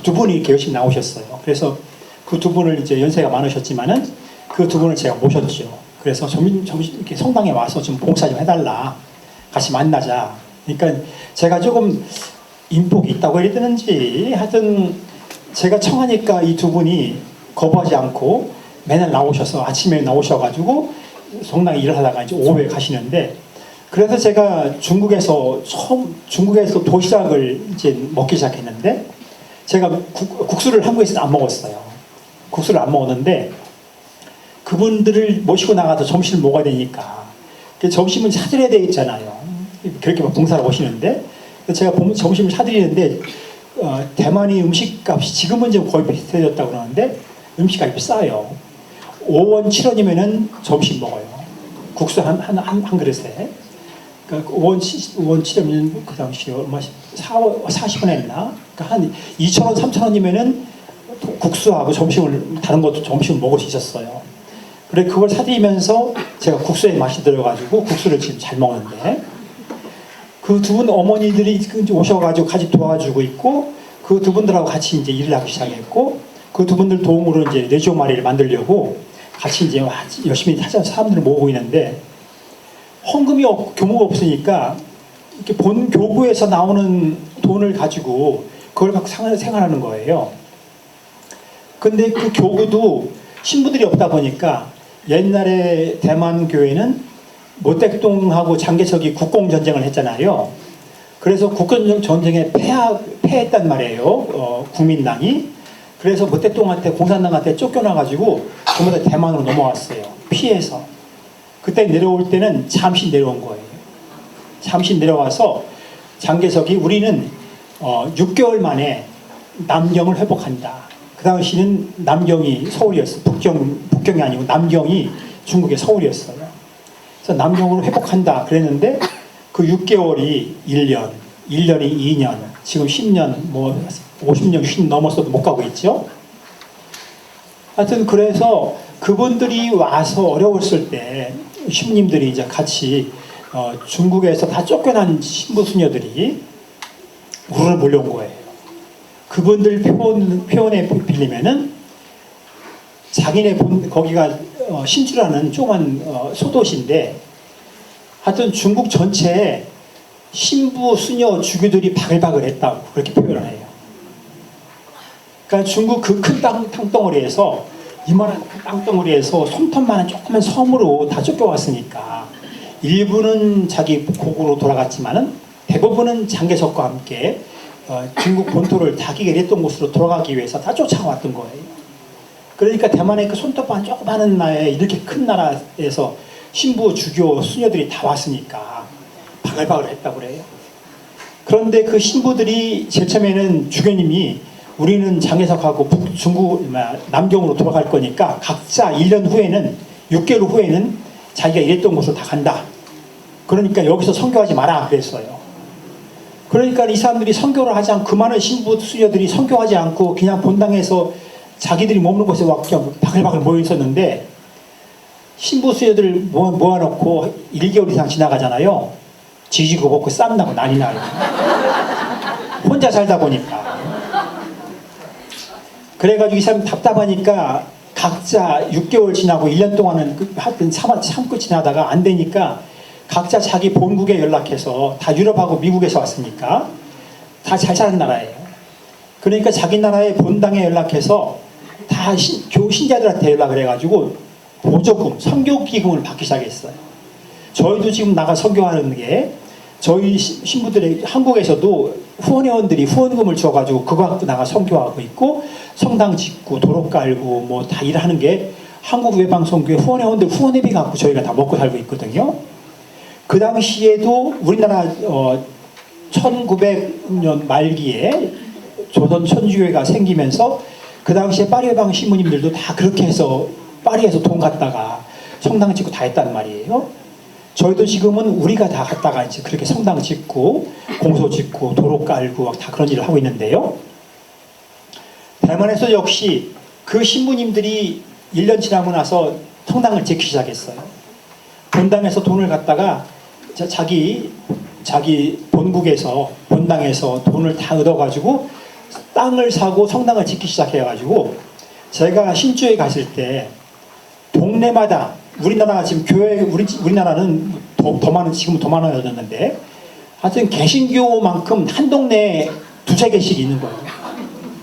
두 분이 이렇게 열심히 나오셨어요. 그래서 그 두 분을 이제 연세가 많으셨지만은 그 두 분을 제가 모셨죠. 그래서 점심 이렇게 성당에 와서 좀 봉사 좀 해달라, 같이 만나자. 그러니까 제가 조금 인복이 있다고 해야 되는지 하여튼 제가 청하니까 이 두 분이 거부하지 않고 맨날 나오셔서 아침에 나오셔가지고 성당에 일을 하다가 이제 오후에 가시는데 그래서 제가 중국에서 도시락을 이제 먹기 시작했는데 제가 국수를 한국에서는 안 먹었어요. 국수를 안 먹었는데 그분들을 모시고 나가서 점심을 먹어야 되니까 점심은 사드려야 되잖아요. 그렇게 봉사를 오시는데 제가 점심을 사드리는데 대만이 음식값이 지금은 좀 거의 비슷해졌다고 그러는데 음식값이 비싸요. 5원 7원이면은 점심 먹어요. 국수 한 그릇에. 그러니까 5원 7원이면 그 당시 얼마 40원 했나? 그러니까 한 2,000원 3,000원이면은 국수하고 점심을 다른 것도 점심을 먹을 수 있었어요. 그래 그걸 사드리면서 제가 국수에 맛이 들어가지고 국수를 지금 잘 먹는데 그 두 분 어머니들이 오셔가지고 같이 도와주고 있고 그 두 분들하고 같이 이제 일을 하기 시작했고 그 두 분들 도움으로 이제 레조 마리를 만들려고 같이 이제 열심히 찾아서 사람들을 모으고 있는데 헌금이 교모가 없으니까 이렇게 본 교구에서 나오는 돈을 가지고 그걸 갖고 생활하는 거예요. 근데 그 교구도 신부들이 없다 보니까 옛날에 대만 교회는 모택동하고 장개석이 국공전쟁을 했잖아요. 그래서 국공전쟁에 패했단 말이에요. 국민당이. 그래서 모택동한테 공산당한테 쫓겨나가지고 전부 다 대만으로 넘어왔어요. 피해서. 그때 내려올 때는 잠시 내려온 거예요. 잠시 내려와서 장개석이 우리는 6개월 만에 남경을 회복한다. 그 당시는 남경이 서울이었어요. 북경이 아니고 남경이 중국의 서울이었어요. 그래서 남경으로 회복한다 그랬는데 그 6개월이 1년, 1년이 2년, 지금 10년, 뭐 50년, 60년 넘었어도 못 가고 있죠. 하여튼 그래서 그분들이 와서 어려웠을 때 신부님들이 이제 같이 중국에서 다 쫓겨난 신부 수녀들이 우르르 몰려온 거예요. 그분들 표현에 빌리면은 자기네 거기가 신주라는 조그만 소도시인데 하여튼 중국 전체에 신부 수녀 주교들이 바글바글했다고 그렇게 표현을 해요. 그러니까 중국 그 큰 땅덩어리에서 이만한 땅덩어리에서 손톱만한 조그만 섬으로 다 쫓겨왔으니까 일부는 자기 고국으로 돌아갔지만은 대부분은 장개석과 함께 중국 본토를 자기가 일했던 곳으로 돌아가기 위해서 다 쫓아왔던 거예요. 그러니까 대만의 그 손톱만 조그마한 나라에 이렇게 큰 나라에서 신부 주교 수녀들이 다 왔으니까 바글바글 했다고 그래요. 그런데 그 신부들이 제일 처음에는 주교님이 우리는 장해석하고 남경으로 돌아갈 거니까 각자 1년 후에는 6개월 후에는 자기가 일했던 곳으로 다 간다. 그러니까 여기서 선교하지 마라 그랬어요. 그러니까 이 사람들이 선교를 하지 않고 그 많은 신부 수녀들이 선교하지 않고 그냥 본당에서 자기들이 머무는 곳에 와 그냥 바글바글 모여 있었는데 신부 수녀들 모아놓고 1개월 이상 지나가잖아요. 지지고 볶고 쌈나고 난리 나요. 혼자 살다 보니까. 그래가지고 이 사람이 답답하니까 각자 6개월 지나고 1년 동안은 하여튼 참고 지나다가 안 되니까 각자 자기 본국에 연락해서 다 유럽하고 미국에서 왔으니까 다 잘 사는 나라예요. 그러니까 자기 나라의 본당에 연락해서 다 신자들한테 연락을 해가지고 보조금, 선교기금을 받기 시작했어요. 저희도 지금 나가 선교하는 게 저희 신부들의 한국에서도 후원회원들이 후원금을 줘가지고 그거 갖고 나가 선교하고 있고 성당 짓고 도로 깔고 뭐 다 일하는 게 한국외방선교회 후원회원들 후원회비 갖고 저희가 다 먹고 살고 있거든요. 그 당시에도 우리나라 1900년 말기에 조선 천주교회가 생기면서 그 당시에 파리 외방 신부님들도 다 그렇게 해서 파리에서 돈 갖다가 성당 짓고 다 했단 말이에요. 저희도 지금은 우리가 다 갖다가 이제 그렇게 성당 짓고 공소 짓고 도로 깔고 다 그런 일을 하고 있는데요. 대만에서 역시 그 신부님들이 1년 지나고 나서 성당을 짓기 시작했어요. 본당에서 돈을 갖다가 자기 본국에서 본당에서 돈을 다 얻어가지고 땅을 사고 성당을 짓기 시작해가지고 제가 신주에 갔을 때 동네마다 우리나라 지금 교회 우리나라는 더 많은 지금 더 많아졌는데 하여튼 개신교만큼 한 동네에 두세 개씩 있는 거예요.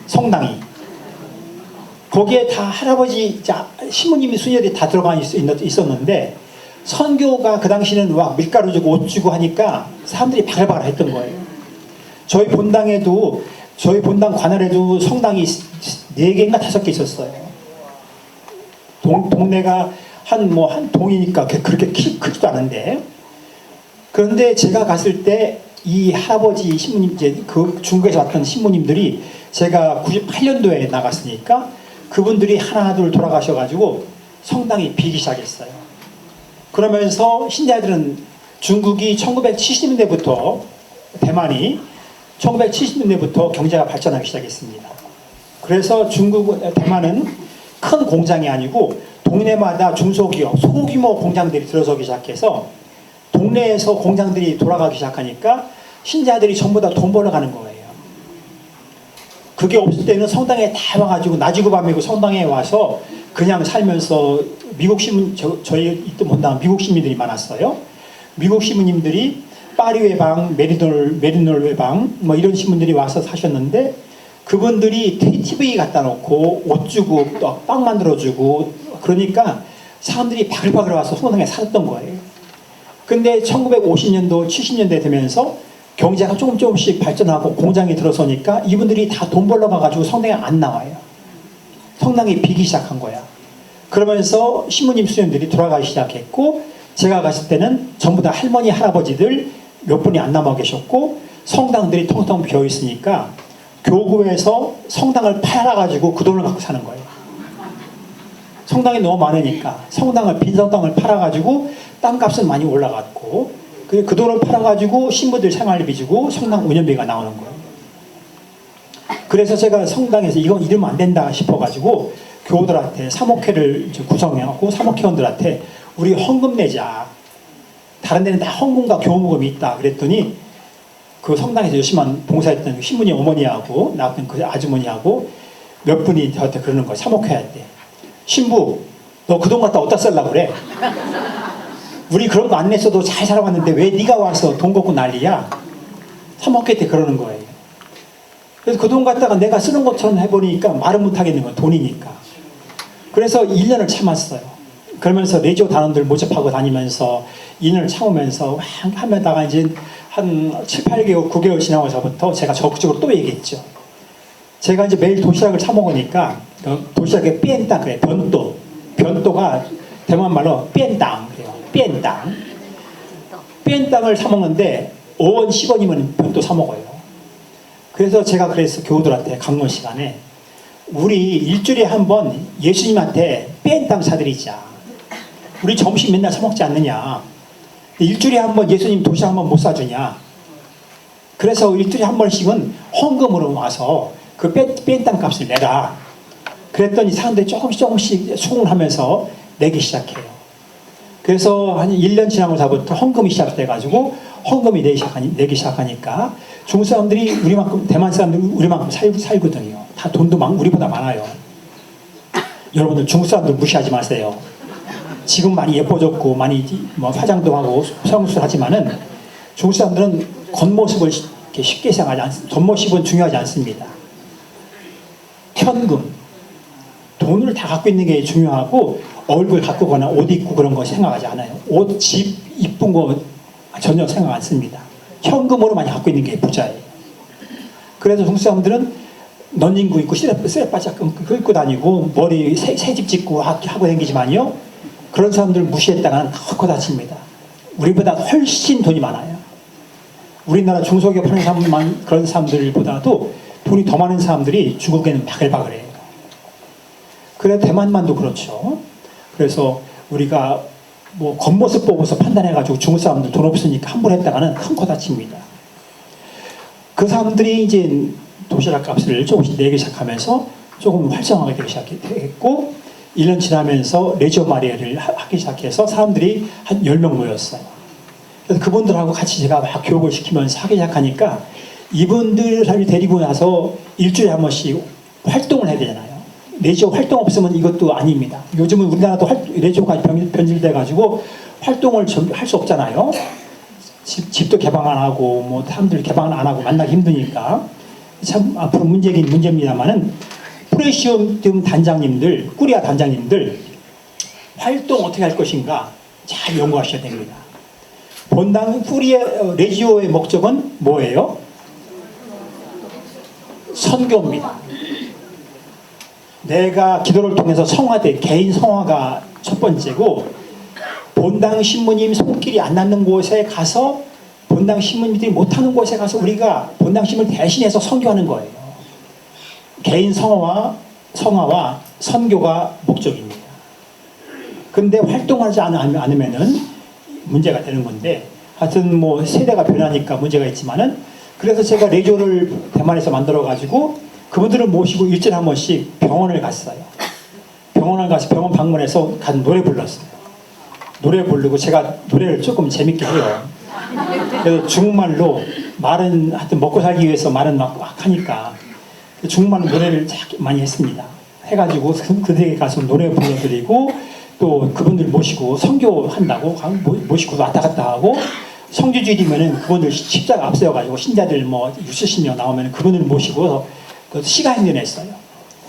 성당이. 거기에 다 할아버지 신부님이 수녀들이 다 들어가 있었는데 선교가 그 당시는 막 밀가루 주고 옷 주고 하니까 사람들이 바글바글 했던 거예요. 저희 본당에도 저희 본당 관할에도 성당이 4개인가 5개 있었어요. 동네가 한 동이니까 그렇게 크지도 않은데 그런데 제가 갔을 때 이 할아버지 신부님 이제 그 중국에서 왔던 신부님들이 제가 98년도에 나갔으니까 그분들이 하나 둘 돌아가셔가지고 성당이 비기 시작했어요. 그러면서 신자들은 중국이 1970년대부터 대만이 1970년대부터 경제가 발전하기 시작했습니다. 그래서 대만은 큰 공장이 아니고 동네마다 중소기업, 소규모 공장들이 들어서기 시작해서 동네에서 공장들이 돌아가기 시작하니까 신자들이 전부 다 돈 벌어가는 거예요. 그게 없을 때는 성당에 다 와가지고 낮이고 밤이고 성당에 와서 그냥 살면서 미국 신문 저희 있던 본당은 미국 시민들이 많았어요. 미국 시민님들이 파리 외방, 메리놀 외방 뭐 이런 신문들이 와서 사셨는데 그분들이 TV 갖다 놓고 옷 주고 또 빵 만들어주고 그러니까 사람들이 바글바글 와서 성당에 살았던 거예요. 근데 1950년도 70년대 되면서 경제가 조금씩 발전하고 공장이 들어서니까 이분들이 다 돈 벌러 가가지고 성당에 안 나와요. 성당이 비기 시작한 거야. 그러면서 신부님 수녀들이 돌아가기 시작했고 제가 갔을 때는 전부 다 할머니 할아버지들 몇 분이 안 남아 계셨고 성당들이 텅텅 비어 있으니까 교구에서 성당을 팔아가지고 그 돈을 갖고 사는 거예요. 성당이 너무 많으니까 빈 성당을 팔아가지고 땅값은 많이 올라갔고 그 돈을 팔아가지고 신부들 생활비 주고 성당 운영비가 나오는 거예요. 그래서 제가 성당에서 이건 이러면 안 된다 싶어가지고 교우들한테 사목회를 구성하고 사목회원들한테 우리 헌금 내자. 다른 데는 다 헌금과 교우모금이 있다. 그랬더니 그 성당에서 열심히 봉사했던 신부님 어머니하고 나왔던 그 아주머니하고 몇 분이 저한테 그러는 거예요. 사목회 할 때. 신부, 너 그 돈 갖다 어디다 쓰려고 그래? 우리 그런 거 안 냈어도 잘 살아왔는데 왜 네가 와서 돈 걷고 난리야? 사목회 때 그러는 거예요. 그래서 그 돈 갖다가 내가 쓰는 것처럼 해보니까 말은 못하겠는 거야. 돈이니까. 그래서 1년을 참았어요. 그러면서 레지오 단원들 모집하고 다니면서 2년을 참으면서 하면다가 이제 한 7, 8개월, 9개월 지나고서부터 제가 적극적으로 또 얘기했죠. 제가 이제 매일 도시락을 사 먹으니까 도시락에 삐엔땅 그래. 변또가 대만 말로 삐엔땅 그래요. 뺀 땅. 뺀 땅을 사먹는데 5원, 10원이면 또 사먹어요. 그래서 제가 그래서 교우들한테 강론 시간에 우리 일주일에 한 번 예수님한테 뺀 땅 사드리자. 우리 점심 맨날 사먹지 않느냐. 일주일에 한 번 예수님 도시락 한 번 못 사주냐. 그래서 일주일에 한 번씩은 헌금으로 와서 그 뺀 땅 값을 내라. 그랬더니 사람들이 조금씩 수긍을 하면서 내기 시작해요. 그래서 한 1년 지나고서부터 헌금이 시작돼가지고 헌금이 내기 시작하니까 중국 사람들이 우리만큼, 대만 사람들이 우리만큼 살거든요. 다 돈도 우리보다 많아요. 여러분들 중국 사람들 무시하지 마세요. 지금 많이 예뻐졌고 많이 뭐 화장도 하고 성수를 하지만은 중국 사람들은 겉모습을 이렇게 쉽게 생각하지 않습니다. 겉모습은 중요하지 않습니다. 현금, 돈을 다 갖고 있는 게 중요하고 얼굴 가꾸거나 옷 입고 그런 거 생각하지 않아요. 옷, 집, 이쁜 거 전혀 생각 안 씁니다. 현금으로 많이 갖고 있는 게 부자예요. 그래서 중국 사람들은 넌닝구 입고 쓰레빠짝 긁고 다니고 머리 새집 짓고 하고 다니지만요. 그런 사람들을 무시했다가는 커 다칩니다. 우리보다 훨씬 돈이 많아요. 우리나라 중소기업 하는 사람만 그런 사람들보다도 돈이 더 많은 사람들이 중국에는 바글바글해요. 그래 대만만도 그렇죠. 그래서 우리가 뭐 겉모습 보고서 판단해가지고 중국 사람들 돈 없으니까 함부로 했다가는 큰 코 다칩니다. 그 사람들이 이제 도시락 값을 조금씩 내기 시작하면서 조금 활성화가 되기 시작했고 1년 지나면서 레지오 마리아를 하기 시작해서 사람들이 한 10명 모였어요. 그래서 그분들하고 같이 제가 막 교육을 시키면서 하기 시작하니까 이분들을 데리고 나서 일주일에 한 번씩 활동을 해야 되잖아요. 레지오 활동 없으면 이것도 아닙니다. 요즘은 우리나라도 레지오가 변질돼가지고 활동을 할 수 없잖아요. 집도 개방 안 하고 뭐 사람들 개방 안 하고 만나기 힘드니까 참 앞으로 문제긴 문제입니다만은 프레시움 단장님들, 꾸리아 단장님들 활동 어떻게 할 것인가 잘 연구하셔야 됩니다. 본당 레지오의 목적은 뭐예요? 선교입니다. 내가 기도를 통해서 성화돼 개인 성화가 첫 번째고 본당 신부님 손길이 안 닿는 곳에 가서 본당 신부님들이 못하는 곳에 가서 우리가 본당 신부를 대신해서 선교하는 거예요. 개인 성화와 선교가 목적입니다. 근데 활동하지 않으면은 문제가 되는 건데 하여튼 뭐 세대가 변하니까 문제가 있지만은 그래서 제가 레지오를 대만에서 만들어 가지고 그분들을 모시고 일주일에 한 번씩 병원을 갔어요. 병원을 가서 병원 방문해서 간 노래 불렀어요. 노래 부르고 제가 노래를 조금 재밌게 해요. 그래서 중국말로 말은 하여튼 먹고 살기 위해서 말은 막 하니까 중국말로 노래를 많이 했습니다. 해가지고 그들에게 가서 노래 불러드리고 또 그분들 모시고 선교한다고 모시고 왔다 갔다 하고 성주주일이면은 그분들 십자가 앞세워가지고 신자들 뭐 60명 나오면 그분들 모시고 시가 행진했어요.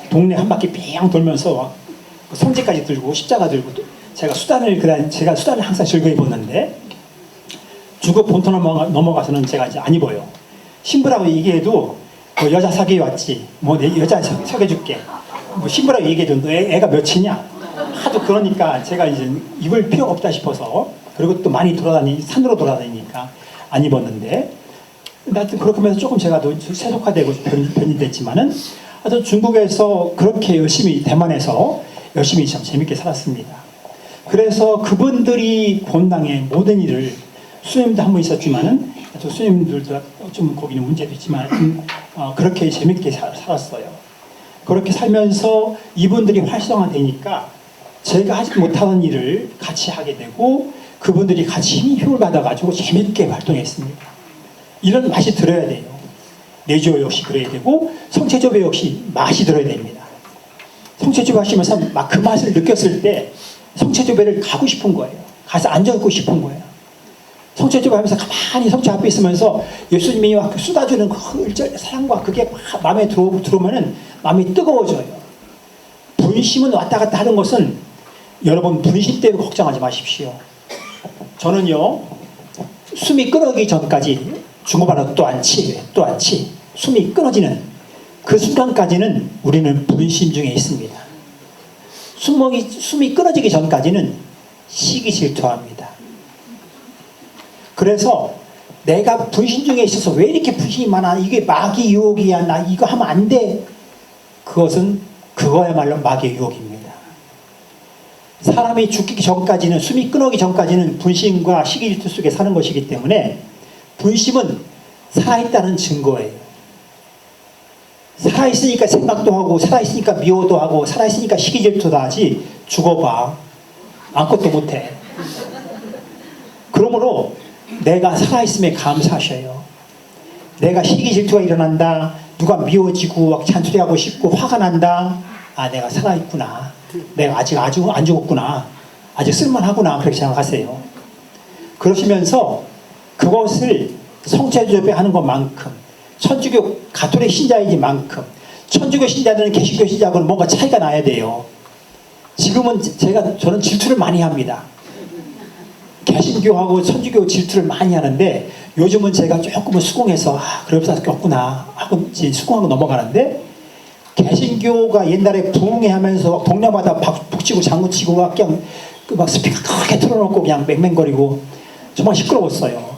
동네 한 바퀴 삥 돌면서 성제까지 들고 십자가 들고 제가 수단을 항상 즐겨 입었는데 중국 본토 넘어가서는 제가 이제 안 입어요. 신부라고 얘기해도 뭐 여자 사귀 왔지, 뭐 내 여자 사귀어줄게, 뭐 신부라고 얘기해도 너 애가 몇이냐 하도 그러니까 제가 이제 입을 필요가 없다 싶어서 그리고 또 많이 산으로 돌아다니니까 안 입었는데 하여튼 그렇게 하면서 조금 제가 더 세속화되고 변이 됐지만은 하여튼 중국에서 그렇게 열심히 대만에서 열심히 참 재밌게 살았습니다. 그래서 그분들이 본당의 모든 일을 수님도 한 분 있었지만은 또 수님들도 좀 거기는 문제도 있지만 그렇게 재밌게 살았어요. 그렇게 살면서 이분들이 활성화되니까 제가 하지 못하는 일을 같이 하게 되고 그분들이 같이 힘을 받아가지고 재밌게 활동했습니다. 이런 맛이 들어야 돼요. 레지오 역시 그래야 되고 성체조배 역시 맛이 들어야 됩니다. 성체조배 하시면서 막 그 맛을 느꼈을 때 성체조배를 가고 싶은 거예요. 가서 앉아있고 싶은 거예요. 성체조배 하면서 가만히 성체 앞에 있으면서 예수님이 쏟아주는 그 사랑과 그게 마음에 들어오면은 마음이 뜨거워져요. 분심은 왔다 갔다 하는 것은 여러분 분심 때문에 걱정하지 마십시오. 저는요 숨이 끊어지기 전까지 중국말로 또 안치 숨이 끊어지는 그 순간까지는 우리는 분심 중에 있습니다. 숨이 끊어지기 전까지는 시기 질투합니다. 그래서 내가 분신 중에 있어서 왜 이렇게 분신이 많아? 이게 마귀 유혹이야. 나 이거 하면 안 돼. 그거야말로 마귀의 유혹입니다. 사람이 죽기 전까지는, 숨이 끊어기 전까지는 분심과 시기 질투 속에 사는 것이기 때문에 분심은 살아있다는 증거예요. 살아있으니까 생각도 하고, 살아있으니까 미워도 하고, 살아있으니까 시기 질투도 하지. 죽어봐. 아무것도 못해. 그러므로 내가 살아있음에 감사하셔요. 내가 시기 질투가 일어난다. 누가 미워지고 막 잔소리하고 싶고 화가 난다. 아, 내가 살아있구나. 내가 아직 안 죽었구나. 아직 쓸만하구나. 그렇게 생각하세요. 그러시면서 그것을 성체조배하는 것만큼, 천주교 가톨릭 신자이기만큼 천주교 신자들은 개신교 신자하고는 뭔가 차이가 나야 돼요. 지금은 저는 질투를 많이 합니다. 개신교하고 천주교 질투를 많이 하는데 요즘은 제가 조금은 수긍해서 그럴 수밖에 없구나 하고 수긍하고 넘어가는데, 개신교가 옛날에 부흥회하면서 동네마다 북치고 장구치고 그냥 막 스피커 크게 틀어놓고 그냥 맹맹거리고 정말 시끄러웠어요.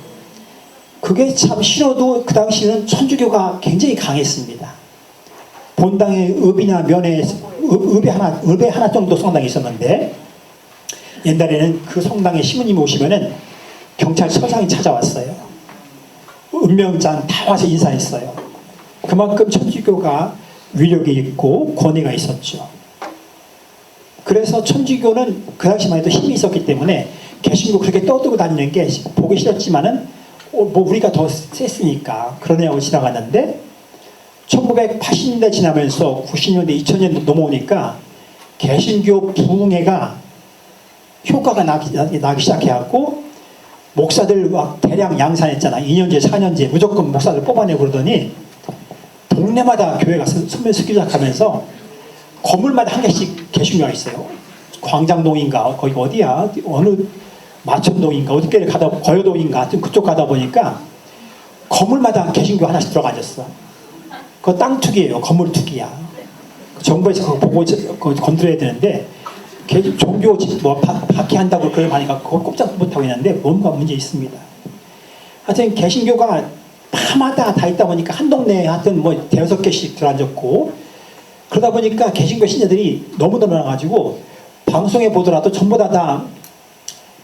그게 참 싫어도 그 당시에는 천주교가 굉장히 강했습니다. 본당에 읍이나 면에 읍에 하나 정도 성당이 있었는데, 옛날에는 그 성당에 시무님이 오시면은 경찰서장이 찾아왔어요. 은명장 다 와서 인사했어요. 그만큼 천주교가 위력이 있고 권위가 있었죠. 그래서 천주교는 그 당시만 해도 힘이 있었기 때문에 개신교 그렇게 떠들고 다니는 게 보기 싫었지만은 뭐 우리가 더 셌으니까 그러냐고 지나갔는데, 1980년대 지나면서 90년대 2000년대 넘어오니까 개신교 부흥회가 효과가 나기 시작해갖고 목사들 막 대량 양산했잖아. 2년제 4년제 무조건 목사들 뽑아내고 그러더니 동네마다 교회가 선별 쓰기 시작하면서 건물마다 한 개씩 개신교가 있어요. 광장동인가 거기 어디야? 어느 마천동인가 어디를 가다 거여동인가 하여튼 그쪽 가다 보니까 건물마다 개신교 하나씩 들어가 있었어. 그거 땅 투기예요. 건물 투기야. 정부에서 그거 보고 건드려야 되는데 종교 뭐 박해한다고 그걸 하니까 그걸 꼼짝 못하고 있는데 뭔가 문제 있습니다. 하여튼 개신교가 파마다 다 있다 보니까 한 동네에 하여튼 뭐 대여섯 개씩 들어앉았고, 그러다 보니까 개신교 신자들이 너무 늘어나가지고 방송에 보더라도 전부 다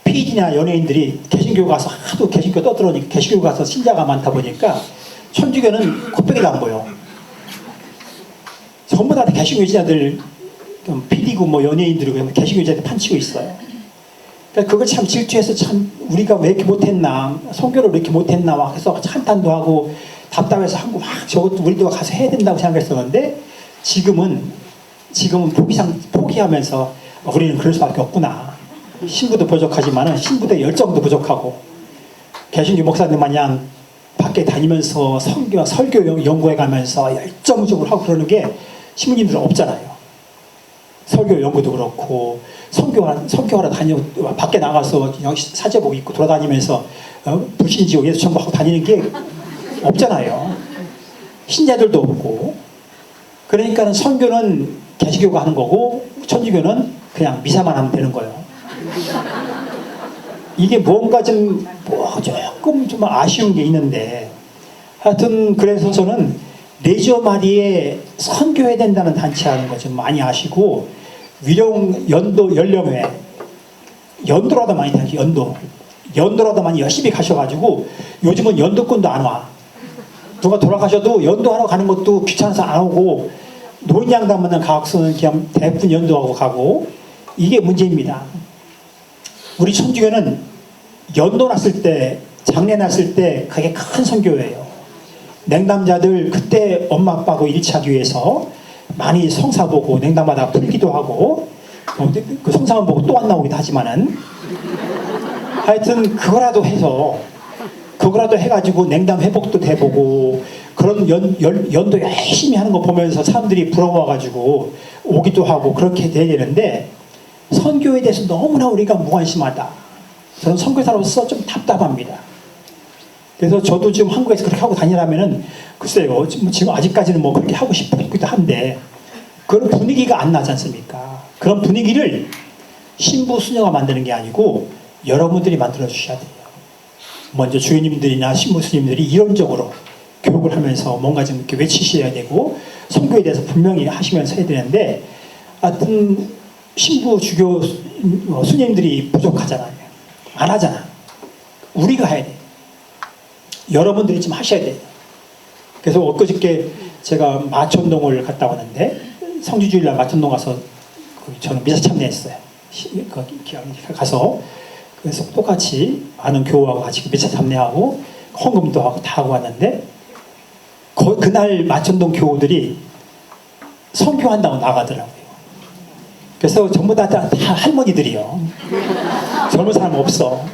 PD나 연예인들이 개신교 가서 하도 개신교 떠들어오니까 개신교 가서 신자가 많다 보니까 천주교는 코빼기도 안 보여. 전부 다 개신교 신자들 PD고 뭐 연예인들이고 개신교 신자들 판치고 있어요. 그러니까 그걸 참 질투해서 참 우리가 왜 이렇게 못했나, 선교를 왜 이렇게 못했나 막 해서 한탄도 하고 답답해서 하고 막 저것도 우리도 가서 해야 된다고 생각했었는데, 지금은 포기하면서 우리는 그럴 수밖에 없구나. 신부도 부족하지만 신부들의 열정도 부족하고, 개신교 목사들 마냥 밖에 다니면서 설교 연구해 가면서 열정적으로 하고 그러는 게 신부님들은 없잖아요. 설교 연구도 그렇고 선교하러 밖에 나가서 사제복 입고 돌아다니면서 불신지옥 예수 전부하고 다니는 게 없잖아요. 신자들도 없고. 그러니까 선교는 개신교가 하는 거고 천주교는 그냥 미사만 하면 되는 거예요. 이게 뭔가 조금 좀 아쉬운 게 있는데, 하여튼 그래서 저는 레지오 마리에 선교해야 된다는 단체 하는 거 좀 많이 아시고, 위령 연도 연령회 연도라도 많이 다니죠. 연도라도 많이 열심히 가셔가지고 요즘은 연도권도 안 와. 누가 돌아가셔도 연도하러 가는 것도 귀찮아서 안 오고, 노인양당만 가학서는 그냥 대부분 연도하고 가고, 이게 문제입니다. 우리 천주교는 연도 났을 때, 장례 났을 때 그게 큰 선교예요. 냉담자들 그때 엄마 아빠하고 1차 교회에서 많이 성사 보고 냉담마다 풀기도 하고, 그 성사만 보고 또 안 나오기도 하지만은, 하여튼 그거라도 해가지고 냉담 회복도 돼보고, 그런 연도 열심히 하는 거 보면서 사람들이 부러워가지고 오기도 하고 그렇게 돼야 되는데, 선교에 대해서 너무나 우리가 무관심하다. 저는 선교사로서 좀 답답합니다. 그래서 저도 지금 한국에서 그렇게 하고 다니라면은 글쎄요, 지금 아직까지는 뭐 그렇게 하고 싶기도 한데, 그런 분위기가 안 나지 않습니까? 그런 분위기를 신부 수녀가 만드는 게 아니고 여러분들이 만들어 주셔야 돼요. 먼저 주인님들이나 신부 스님들이 이론적으로 교육을 하면서 뭔가 좀 이렇게 외치셔야 되고 선교에 대해서 분명히 하시면서 해야 되는데 하여튼 신부 주교 스님들이 부족하잖아요. 안 하잖아. 우리가 해야 돼. 여러분들이 좀 하셔야 돼요. 그래서 엊그저께 제가 마천동을 갔다 왔는데 성지주일날 마천동 가서 저는 미사 참여했어요. 가서 그래서 똑같이 아는 교우하고 같이 미사 참여하고 헌금도 하고 다 하고 왔는데 그날 마천동 교우들이 선교한다고 나가더라고요. 그래서 전부 다 할머니들이요. 젊은 사람 없어.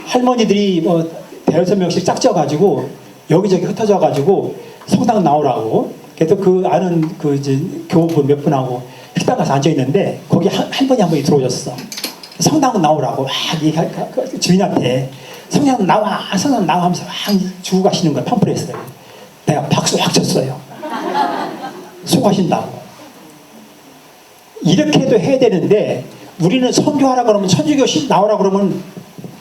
할머니들이 뭐 대여섯 명씩 짝져가지고 여기저기 흩어져가지고 성당 나오라고. 그래서 그 아는 그 이제 교우분 몇 분하고 식당 가서 앉아 있는데 거기 할머니 한 분이 들어오셨어. 성당 나오라고 막 주인한테 성당 나와 하면서 막 주고 가시는 거야. 팜플렛을. 내가 박수 확 쳤어요. 수고하신다고. 이렇게도 해야 되는데 우리는 선교하라 그러면 천주교 나오라 그러면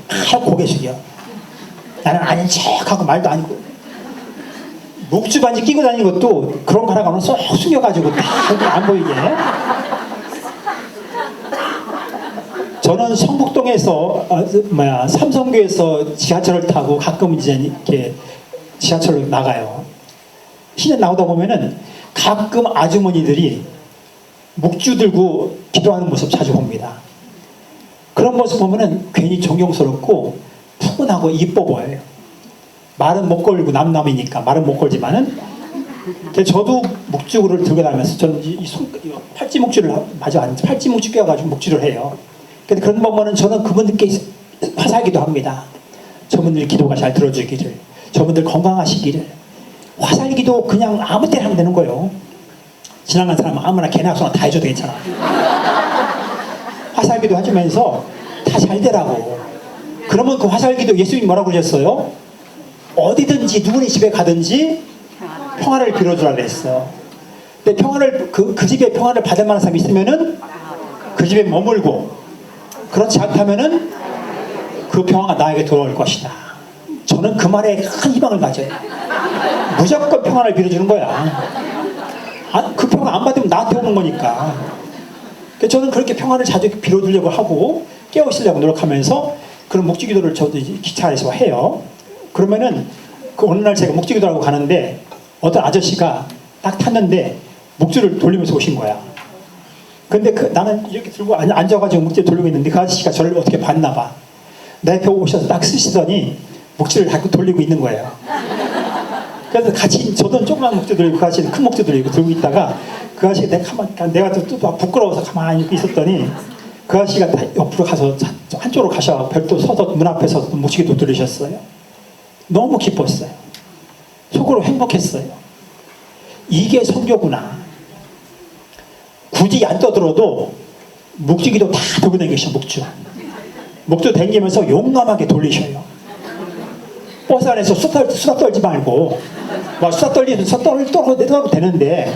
다 고개 숙여. 나는 아닌 척하고 말도 아니고 묵주 반지 끼고 다니는 것도 그런 거 하라 그러면 쏙 숙여가지고 다 안 보이게. 저는 성북동에서 삼성교에서 지하철을 타고 가끔 이제 이렇게 지하철로 나가요. 시내 나오다 보면은 가끔 아주머니들이 묵주 들고 기도하는 모습 자주 봅니다. 그런 모습 보면은 괜히 존경스럽고 푸근하고 이뻐 보여요. 말은 못 걸고 남남이니까 말은 못 걸지만은 저도 묵주를 들고 다니면서 저는 이 팔찌 묵주를 팔찌 묵주 껴가지고 묵주를 해요. 근데 그런 거 보면은 저는 그분들께 화살기도 합니다. 저분들 기도가 잘 들어주기를, 저분들 건강하시기를. 화살기도 그냥 아무 때나 하면 되는 거예요. 지나간 사람은 아무나 개나 소나 다 해줘도 괜찮아. 화살기도 해주면서 다 잘 되라고. 그러면 그 화살기도 예수님이 뭐라고 그러셨어요? 어디든지 누구네 집에 가든지 평화를 빌어주라 그랬어. 근데 평화를 그 집에 평화를 받을 만한 사람이 있으면은 그 집에 머물고, 그렇지 않다면은 그 평화가 나에게 돌아올 것이다. 저는 그 말에 큰 희망을 가져요. 무조건 평화를 빌어주는 거야. 그 평화 안 받으면 나한테 오는 거니까. 저는 그렇게 평화를 자주 빌어주려고 하고 깨우치려고 노력하면서 그런 묵주기도를 저도 기차 안에서 해요. 그러면은 그 어느 날 제가 묵주기도하고 가는데 어떤 아저씨가 딱 탔는데 묵주를 돌리면서 오신 거야. 근데 나는 이렇게 들고 앉아가지고 묵주를 돌리고 있는데 그 아저씨가 저를 어떻게 봤나 봐. 내 옆에 오셔서 딱 쓰시더니 묵주를 자꾸 돌리고 있는 거예요. 그래서 같이 저도 조그만 묵주 돌리고 그 아저씨는 큰 묵주 돌리고 들고 있다가 그 아저씨가 내가 또 부끄러워서 가만히 이렇게 있었더니 그 아저씨가 다 옆으로 가서 한쪽으로 가셔서 별도 서서 문 앞에서 묵주기도 들으셨어요. 너무 기뻤어요. 속으로 행복했어요. 이게 선교구나. 굳이 안 떠들어도 묵주기도 다 들고 다니셔. 묵주 다니면서 용감하게 돌리셔요. 버스 안에서 수다 떨지 말고 막 수다 떨리면서 떨어도 되는데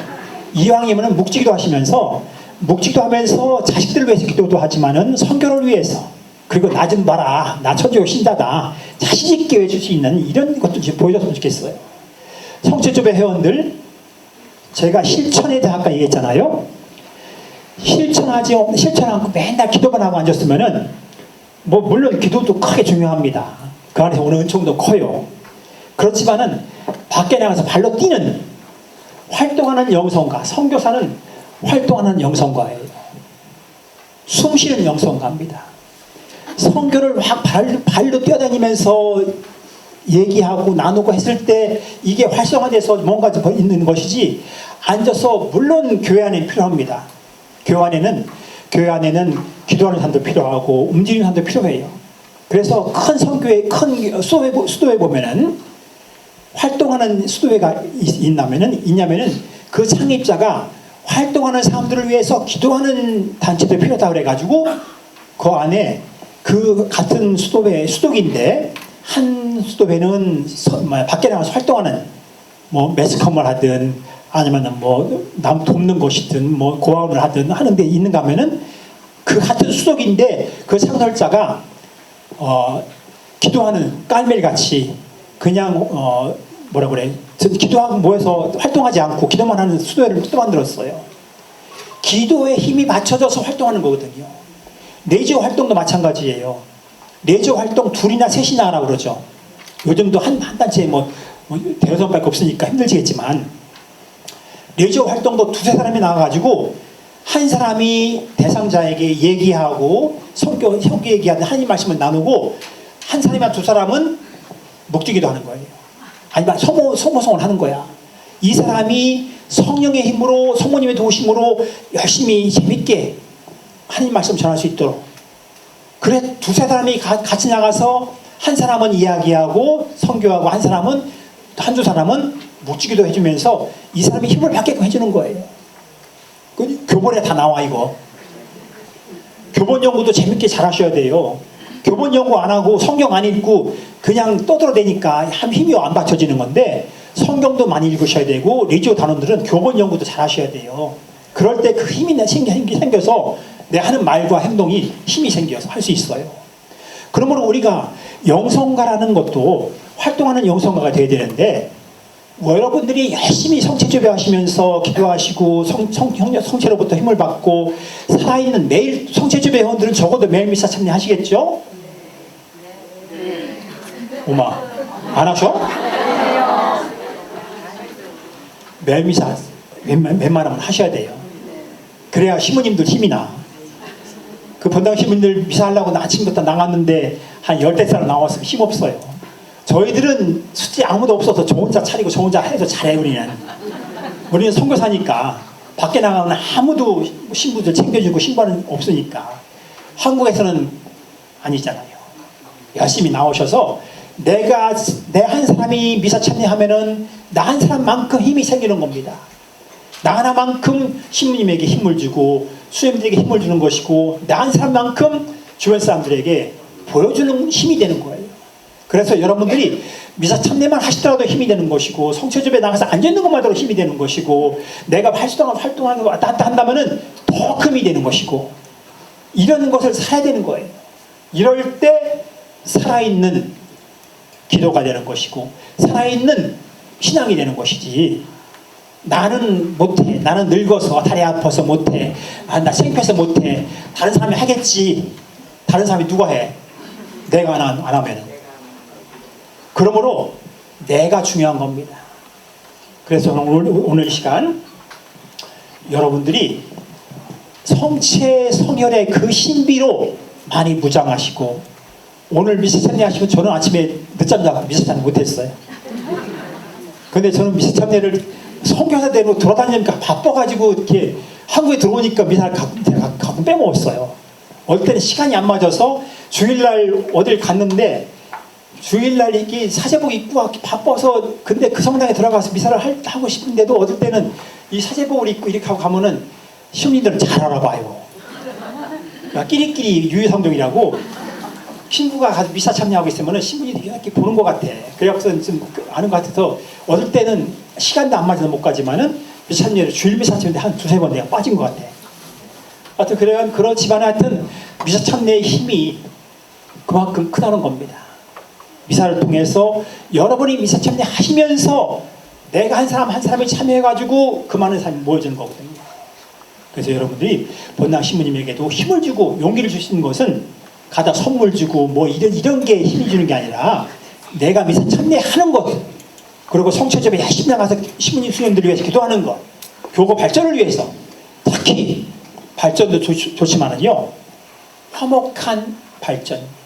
이왕이면 묵주기도 하시면서 묵주기도 하면서 자식들을 위해서 기도도 하지만은 선교를 위해서, 그리고 나 좀 봐라, 나 천주교 신자다, 자신 있게 해줄 수 있는 이런 것도 좀 보여줬으면 좋겠어요. 성체조배 회원들, 제가 실천에 대해 아까 얘기했잖아요. 실천 않고 맨날 기도만 하고 앉았으면은 뭐 물론 기도도 크게 중요합니다. 그 안에서 오는 은총도 커요. 그렇지만은 밖에 나가서 발로 뛰는 활동하는 영성가, 선교사는 활동하는 영성가예요. 숨쉬는 영성가입니다. 선교를 막 발로 뛰어다니면서 얘기하고 나누고 했을 때 이게 활성화돼서 뭔가 있는 것이지, 앉아서 물론 교회 안에 필요합니다. 교회 안에는 기도하는 사람도 필요하고 움직이는 사람도 필요해요. 그래서 큰 선교회, 큰 수도회 보면은 활동하는 수도회가 있냐면은 그 창립자가 활동하는 사람들을 위해서 기도하는 단체도 필요하다 그래가지고 그 안에 그 같은 수도인데 한 수도회는 밖에 나가서 활동하는 뭐 매스컴을 하든 아니면은 뭐 남 돕는 것이든 뭐 고아원을 하든 하는 데 있는가 하면은 그 같은 수석인데 그 창설자가 기도하는 깔멜같이 그냥 뭐라 그래, 기도하고 모여서 활동하지 않고 기도만 하는 수도회를 또 만들었어요. 기도에 힘이 맞춰져서 활동하는 거거든요. 내지어 활동도 마찬가지예요. 내지어 활동 둘이나 셋이나 하라고 그러죠. 요즘도 한 단체에 뭐 대여섯밖에 없으니까 힘들지겠지만, 내지어 활동도 두세 사람이 나와가지고 한 사람이 대상자에게 얘기하고 성교 얘기하는 하나님 말씀을 나누고, 한 사람이나 두 사람은 묵지기도 하는 거예요. 아니면 소모성을 하는 거야. 이 사람이 성령의 힘으로, 성모님의 도우심으로 열심히 재밌게 하나님 말씀 전할 수 있도록. 그래 두세 사람이 같이 나가서 한 사람은 이야기하고 선교하고 한두 사람은 묵지기도 해주면서 이 사람이 힘을 받게끔 해주는 거예요. 그 교본에 다 나와. 이거 교본 연구도 재밌게 잘 하셔야 돼요. 교본 연구 안 하고 성경 안 읽고 그냥 떠들어대니까 힘이 안 받쳐지는 건데, 성경도 많이 읽으셔야 되고 레지오 단원들은 교본 연구도 잘 하셔야 돼요. 그럴 때 그 힘이 생겨서 내 하는 말과 행동이 힘이 생겨서 할 수 있어요. 그러므로 우리가 영성가라는 것도 활동하는 영성가가 되어야 되는데, 여러분들이 열심히 성체조배 하시면서 기도하시고 성체로부터 힘을 받고 살아있는, 매일 성체조배 회원들은 적어도 매일 미사 참여 하시겠죠? 오마 안 하셔? 매일 미사 웬만하면 하셔야 돼요. 그래야 신부님들 힘이 나. 그 본당 신부님들 미사하려고 아침부터 나갔는데 한 10대사람 나왔으면 힘없어요. 저희들은 솔직히 아무도 없어서 저 혼자 차리고 저 혼자 해서 잘해. 우리는 선교사니까 밖에 나가면 아무도 신부들 챙겨주고 신부는 없으니까. 한국에서는 아니잖아요. 열심히 나오셔서 내 한 사람이 미사 참여하면은 나 한 사람만큼 힘이 생기는 겁니다. 나 하나만큼 신부님에게 힘을 주고 수녀님들에게 힘을 주는 것이고, 나 한 사람만큼 주변 사람들에게 보여주는 힘이 되는 거예요. 그래서 여러분들이 미사 참여만 하시더라도 힘이 되는 것이고, 성체조배 나가서 앉아있는 것만으로 힘이 되는 것이고, 내가 8주 동안 활동하는 거 왔다 갔다 한다면은 더 큰 힘이 되는 것이고, 이런 것을 살아야 되는 거예요. 이럴 때 살아있는 기도가 되는 것이고 살아있는 신앙이 되는 것이지, 나는 못해, 나는 늙어서 다리 아파서 못해, 나 창피해서 못해, 다른 사람이 하겠지. 다른 사람이 누가 해? 내가 안 하면은. 그러므로 내가 중요한 겁니다. 그래서 오늘 이 시간 여러분들이 성체 성혈의 그 신비로 많이 무장하시고, 오늘 미사 참여하시면, 저는 아침에 늦잠 자고 미사 참여 못했어요. 근데 저는 미사 참여를 선교사대로 돌아다니니까 바빠가지고 이렇게 한국에 들어오니까 미사를 가끔 빼먹었어요. 어떨 때는 시간이 안 맞아서 주일날 어딜 갔는데, 주일날 이렇게 사제복 입고 바빠서, 근데 그 성당에 들어가서 미사를 하고 싶은데도 어떨 때는 이 사제복을 입고 이렇게 하고 가면은 신부님들은 잘 알아봐요. 그러니까 끼리끼리 유유상종이라고, 신부가 가서 미사 참여하고 있으면 신부님이 이렇게 보는 것 같아. 그래서 좀 아는 것 같아서 어떨 때는 시간도 안 맞아서 못 가지만은 미사 참여를 주일 미사 참여인데 한 두세 번 내가 빠진 것 같아. 하여튼 그렇지만 하여튼 미사 참여의 힘이 그만큼 크다는 겁니다. 미사를 통해서 여러분이 미사 참여하시면서 내가 한 사람이 참여해가지고 그 많은 사람이 모여지는 거거든요. 그래서 여러분들이 본당 신부님에게도 힘을 주고 용기를 주시는 것은 가다 선물 주고 뭐 이런 게 힘이 주는 게 아니라, 내가 미사 참여하는 것, 그리고 성체조배 열심히 나가서 신부님 수녀님들을 위해서 기도하는 것, 교구 발전을 위해서, 특히 발전도 좋지만은요, 화목한 발전입니다.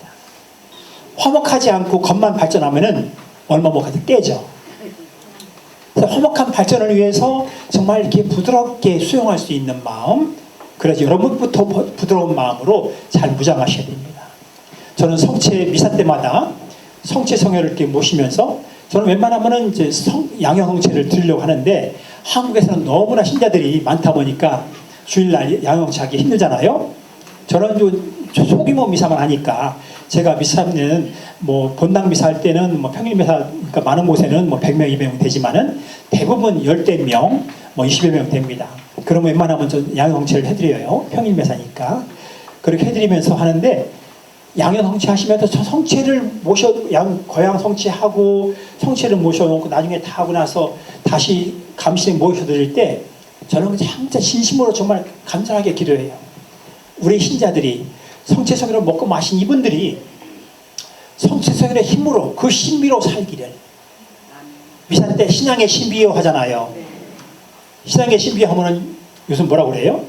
화목하지 않고 겉만 발전하면은 얼마 못 가도 깨져. 그래서 화목한 발전을 위해서 정말 이렇게 부드럽게 수용할 수 있는 마음, 그래서 여러분부터 부드러운 마음으로 잘 무장하셔야 됩니다. 저는 성체 미사 때마다 성체 성혈을 이렇게 모시면서, 저는 웬만하면은 이제 양형 성체를 드리려고 하는데, 한국에서는 너무나 신자들이 많다 보니까 주일날 양형 자기 힘들잖아요. 저는 소규모 미사만 하니까, 제가 미사는 뭐 본당 미사할 때는 뭐 평일 미사, 그러니까 많은 곳에는 뭐 100명, 200명 되지만은 대부분 10대 명, 뭐 20여 명 됩니다. 그러면 웬만하면 저 양형 성체를 해드려요. 평일 미사니까. 그렇게 해드리면서 하는데 양형 성취하시면서 저 성체를 거양 성취하고 성체를 모셔놓고 나중에 다 하고 나서 다시 감시에 모셔드릴 때 저는 진짜 진심으로 정말 감사하게 기도해요. 우리 신자들이 성체성회를 먹고 마신 이분들이 성체성회의 힘으로 그 신비로 살기를. 미사 때 신앙의 신비요 하잖아요. 신앙의 신비요 하면은 요즘 뭐라고 그래요?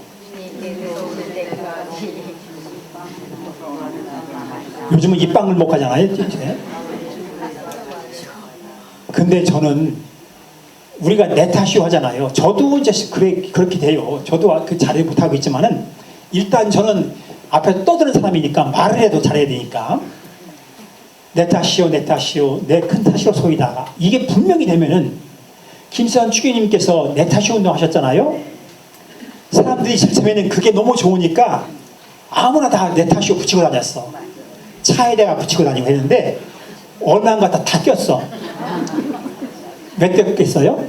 요즘은 입방을 못 하잖아요. 근데 저는 우리가 네타쇼 하잖아요. 저도 이제 그렇게 돼요. 저도 그 잘해 못하고 있지만은 일단 저는 앞에서 떠드는 사람이니까 말을 해도 잘해야 되니까 네타시오 내 큰 타시오 소이다. 이게 분명히 되면은 김수환 추기님께서 네타시오 운동 하셨잖아요. 사람들이 처음에는 그게 너무 좋으니까 아무나 다 네타시오 붙이고 다녔어. 차에다가 붙이고 다니고 했는데 얼마 안 갔다 다 꼈어. 몇 대 꼈어요?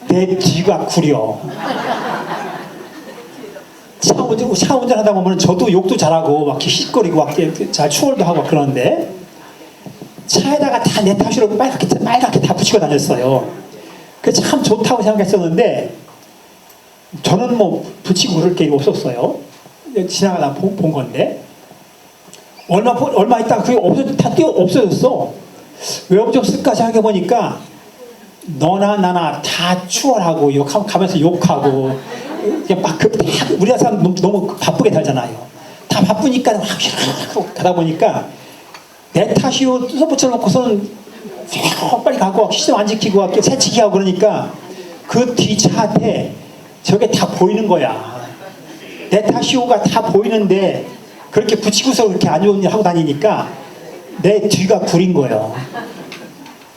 내 뒤가 구려. 차 운전하다 보면 저도 욕도 잘하고 막 씩거리고 막 잘 추월도 하고 그러는데 차에다가 다 내 탓으로 빨갛게 다 붙이고 다녔어요. 그게 참 좋다고 생각했었는데 저는 뭐 붙이고 그럴 게 없었어요. 지나가다 본 건데 얼마 있다가 그게 없어졌어. 왜 없어졌을까 생각해보니까 너나 나나 다 추월하고 가면서 욕하고 막 우리나라 사람 너무 바쁘게 살잖아요. 다 바쁘니까 막 가다 보니까 내 탓이로 써붙여놓고서는 빨리 가고 시점 안 지키고 새치기 하고 그러니까 그 뒤차한테 저게 다 보이는 거야. 내 탓이오가 다 보이는데 그렇게 붙이고서 그렇게 안 좋은 일 하고 다니니까 내 뒤가 구린 거예요.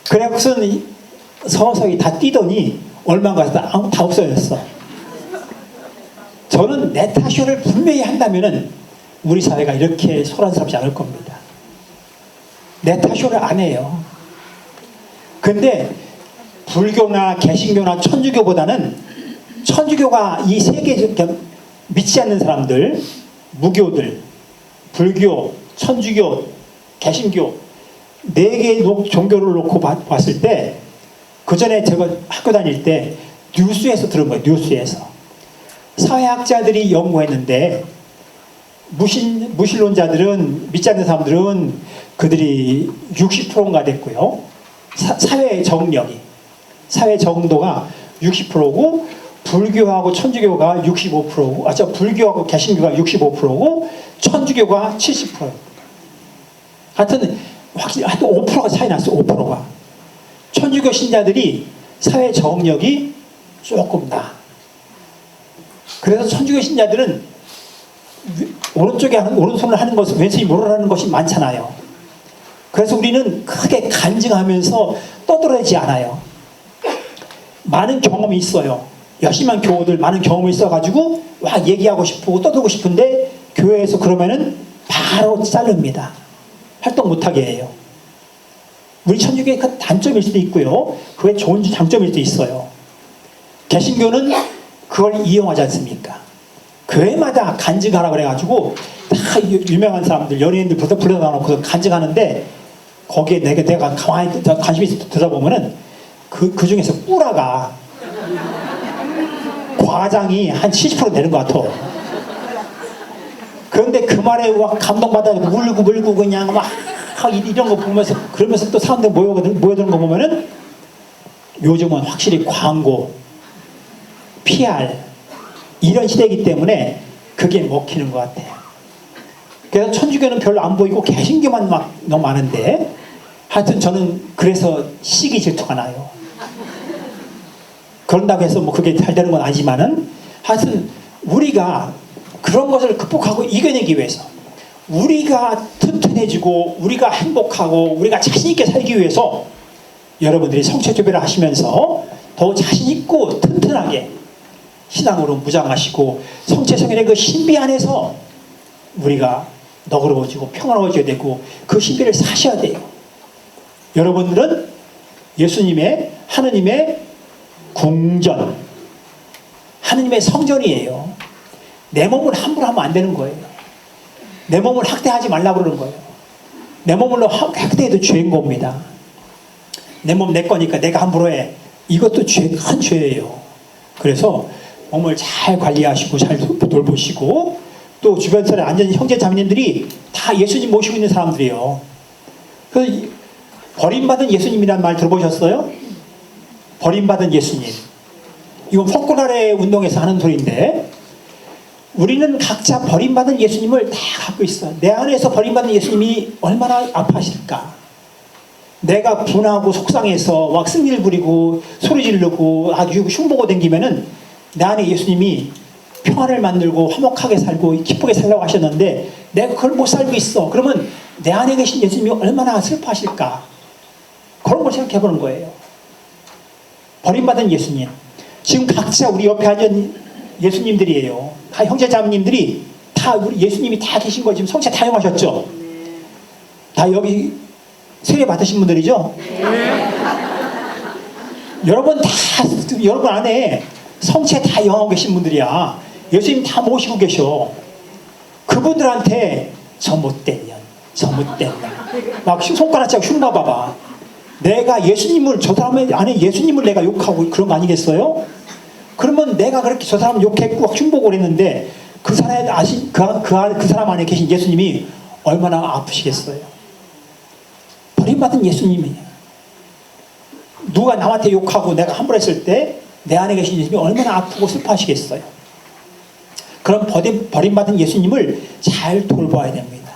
그래갖고서는 서서히 다 뛰더니 얼마 가서 다 없어졌어. 저는 내 탓을 분명히 한다면은 우리 사회가 이렇게 소란스럽지 않을 겁니다. 내 탓을 안 해요. 근데 불교나 개신교나 천주교보다는 천주교가 이 세계 믿지 않는 사람들, 무교들, 불교, 천주교, 개신교 4개의 종교를 놓고 봤을 때 그 전에 제가 학교 다닐 때 뉴스에서 들은 거예요. 뉴스에서. 사회학자들이 연구했는데 무신론자들은 믿지 않는 사람들은 그들이 60%인가 됐고요. 사회 정도가 60%고 불교하고 천주교가 65%고 불교하고 개신교가 65%고 천주교가 70%예요. 하여튼 확실히 5%가 차이 났어요. 5%가. 천주교 신자들이 사회 정력이 조금 나. 그래서 천주교 신자들은 오른손을 하는 것을 왼손이 모르라는 것이 많잖아요. 그래서 우리는 크게 간증하면서 떠들어야지 않아요. 많은 경험이 있어요. 열심히 한 교우들 많은 경험이 있어가지고 와 얘기하고 싶고 떠들고 싶은데 교회에서 그러면은 바로 자릅니다. 활동 못하게 해요. 우리 천주교의 그 단점일 수도 있고요. 그게 좋은 장점일 수도 있어요. 개신교는 그걸 이용하지 않습니까? 교회마다 간증하라 그래가지고 다 유명한 사람들, 연예인들 불러다 놓고 간증하는데 거기에 내가 가만히 관심이 들어보면은 그 중에서 꾸라가 과장이 한 70% 되는 것 같아. 그런데 그 말에 감동받아 울고 그냥 막 이런 거 보면서 그러면서 또 사람들 모여드는 거 보면은 요즘은 확실히 광고, PR 이런 시대이기 때문에 그게 먹히는 것 같아요. 그래서 천주교는 별로 안 보이고 개신교만 막 너무 많은데 하여튼 저는 그래서 시기 질투가 나요. 그런다고 해서 뭐 그게 잘 되는 건 아니지만은 하여튼 우리가 그런 것을 극복하고 이겨내기 위해서 우리가 튼튼해지고 우리가 행복하고 우리가 자신있게 살기 위해서 여러분들이 성체조배를 하시면서 더 자신있고 튼튼하게 신앙으로 무장하시고 성체성인의 그 신비 안에서 우리가 너그러워지고 평화로워져야 되고 그 신비를 사셔야 돼요. 여러분들은 예수님의 하느님의 궁전 하느님의 성전이에요. 내 몸을 함부로 하면 안 되는 거예요. 내 몸을 학대하지 말라고 그러는 거예요. 내 몸을 학대해도 죄인 겁니다. 내 몸 내 거니까 내가 함부로 해. 이것도 큰 죄예요. 그래서 몸을 잘 관리하시고 잘 돌보시고, 또 주변 사람 앉은 형제 자매님들이 다 예수님 모시고 있는 사람들이에요. 그 버림받은 예수님이란 말 들어보셨어요? 버림받은 예수님. 이건 포코라레 운동에서 하는 소리인데, 우리는 각자 버림받은 예수님을 다 갖고 있어. 내 안에서 버림받은 예수님이 얼마나 아파하실까. 내가 분하고 속상해서 막 승질 부리고 소리 지르고 아주 흉보고 댕기면은 내 안에 예수님이 평안을 만들고 화목하게 살고 기쁘게 살라고 하셨는데 내가 그걸 못 살고 있어. 그러면 내 안에 계신 예수님이 얼마나 슬퍼하실까. 그런 걸 생각해 보는 거예요. 버림받은 예수님. 지금 각자 우리 옆에 앉은 예수님들이에요. 다 형제자매님들이 다 우리 예수님이 다 계신 거 지금 성체 다 영하셨죠? 다 여기 세례 받으신 분들이죠? 여러분 다 여러분 안에 성체 다 영하고 계신 분들이야. 예수님 다 모시고 계셔. 그분들한테 저 못된 년, 저 못된 년 막 손가락자고 흉나봐봐. 내가 예수님을 저 사람 안에 예수님을 내가 욕하고 그런 거 아니겠어요? 그러면 내가 그렇게 저 사람 욕했고 흉보고 그랬는데 그 사람 안에 계신 예수님이 얼마나 아프시겠어요? 버림받은 예수님이야. 누가 남한테 욕하고 내가 함부로 했을 때 내 안에 계신 예수님이 얼마나 아프고 슬퍼하시겠어요? 그런 버림받은 예수님을 잘 돌봐야 됩니다.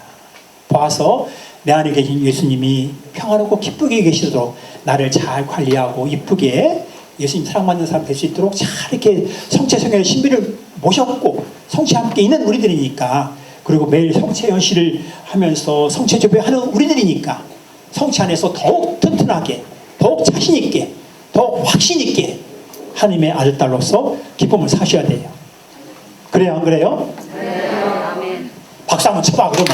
봐서 내 안에 계신 예수님이 평안하고 기쁘게 계시도록 나를 잘 관리하고 이쁘게 예수님 사랑받는 사람 될 수 있도록 잘 이렇게 성체성의 신비를 모셨고 성체 함께 있는 우리들이니까, 그리고 매일 성체 연시를 하면서 성체 조배하는 우리들이니까 성체 안에서 더욱 튼튼하게, 더욱 자신 있게, 더욱 확신 있게 하나님의 아들 딸로서 기쁨을 사셔야 돼요. 그래요, 안 그래요? 네. 아멘. 박수 한번 쳐봐 그러면.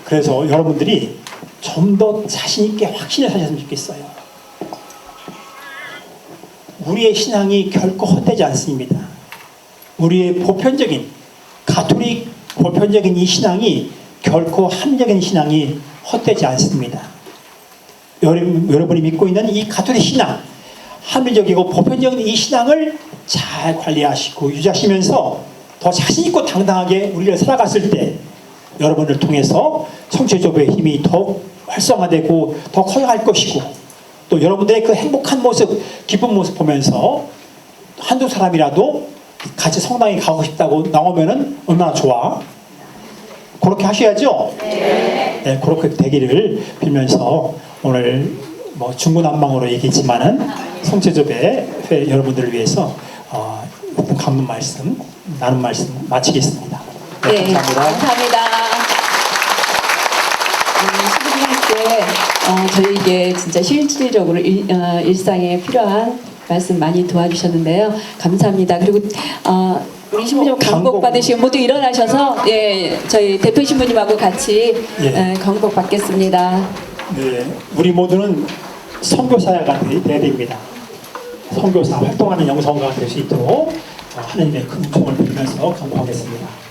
그래서 여러분들이 좀 더 자신 있게 확신을 사셨으면 좋겠어요. 우리의 신앙이 결코 헛되지 않습니다. 우리의 보편적인 가톨릭 보편적인 이 신앙이 결코 합리적인 신앙이 헛되지 않습니다. 여러분이 믿고 있는 이 가톨릭 신앙, 합리적이고 보편적인 이 신앙을 잘 관리하시고 유지하시면서 더 자신 있고 당당하게 우리를 살아갔을 때 여러분을 통해서 성체조배의 힘이 더욱 활성화되고 더 커져갈 것이고, 또 여러분들의 그 행복한 모습, 기쁜 모습 보면서 한두 사람이라도 같이 성당에 가고 싶다고 나오면은 얼마나 좋아. 그렇게 하셔야죠. 네, 그렇게 되기를 빌면서 오늘 뭐 중구난방으로 얘기했지만은 성체조배 여러분들을 위해서 감동 말씀, 나눈 말씀 마치겠습니다. 네, 감사합니다. 저희에게 진짜 실질적으로 일상에 필요한 말씀 많이 도와주셨는데요. 감사합니다. 그리고 우리 신부님 강복 받으시고 모두 일어나셔서 저희 대표 신부님하고 같이 강복 받겠습니다. 네, 우리 모두는 선교사가 돼야 됩니다. 선교사 활동하는 영성가가 될 수 있도록 하나님의 큰 은총을 빌면서 강복하겠습니다.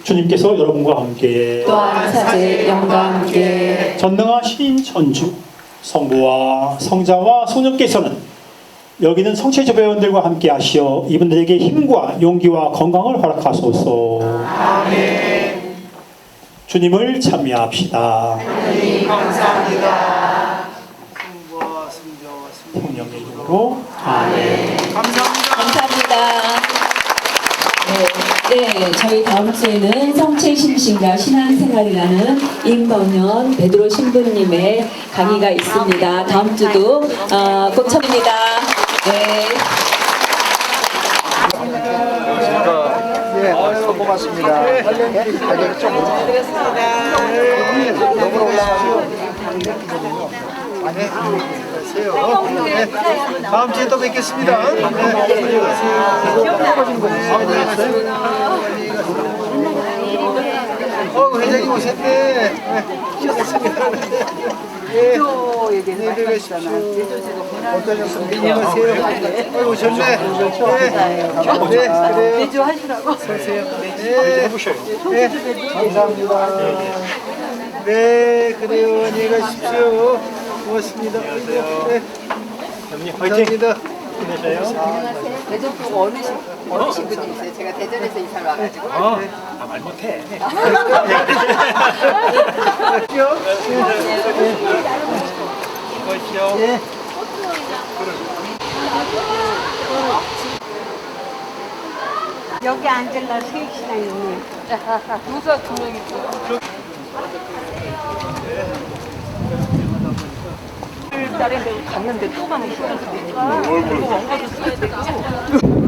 주님께서 여러분과 함께 또한 사제 영과 함께 전능하신 천주 성부와 성자와 성령께서는 여기는 성체조배원들과 함께 하시어 이분들에게 힘과 용기와 건강을 허락하소서. 아멘. 주님을 찬미합시다. 하나님 감사합니다. 성부와 성자와 성령의 이름으로 아멘. 감사합니다. 감사합니다. 네, 저희 다음 주에는 성체 심신과 신앙생활이라는 임범현 베드로 신부님의 강의가 있습니다. 다음 주도 꼭 참입니다. 네. 네, 고맙습니다. 너무 올라가시오. 다음 주에 또 뵙겠습니다. 회장님 오셨네. 쉬었습니다. 또 얘기해서 하시잖아. 어떠셨습니까? 안녕하세요. 오셨네. 네, 그래요. 매주 하시라고. 네, 감사합니다. 네, 그래요. 안녕히 가십시오. 고맙습니다. 네. 감사합니다. 대전 쪽 어르신 분이 있어요. 제가 대전에서 이사를 와가지고. 말 못해. 네. 여기 앉을라 수익시장 있네. 누가 두 명 있어? 다른 데 갔는데 또 가면 힘들으니까 그리고 원가도 써야 되고.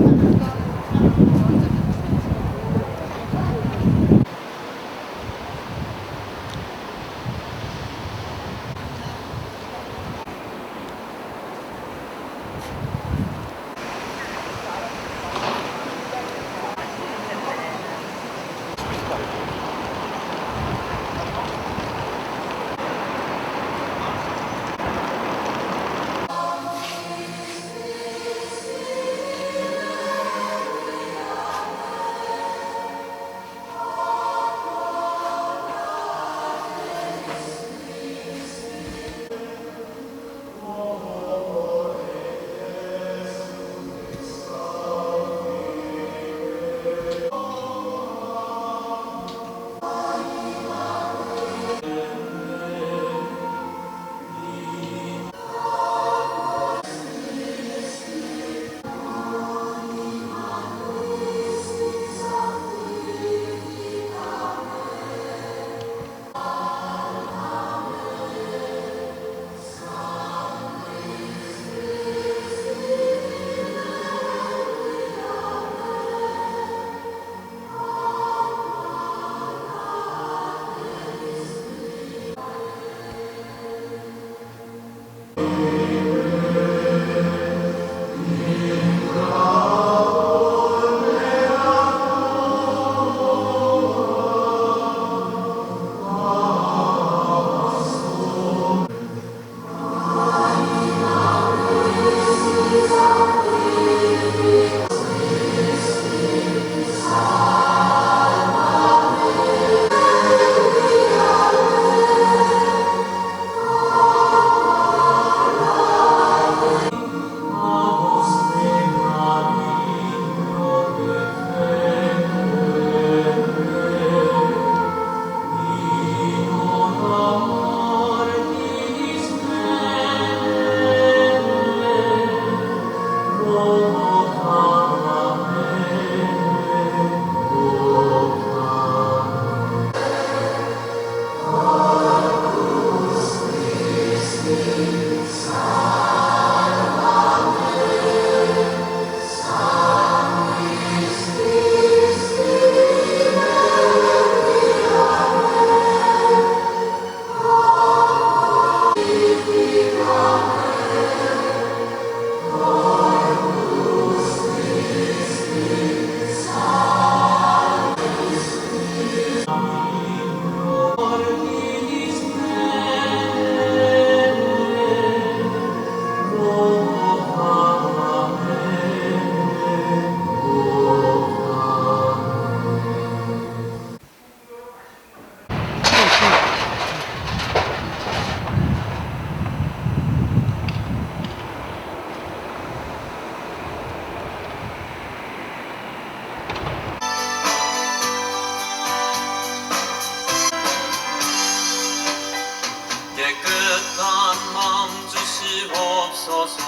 깨끗한 마음 주시옵소서.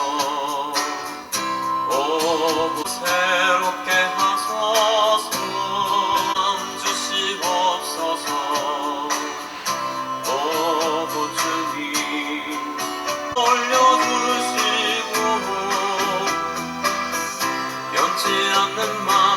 오고 새롭게 하소서. 마음 주시옵소서. 오고 주님 올려주시고 변치 않는 마음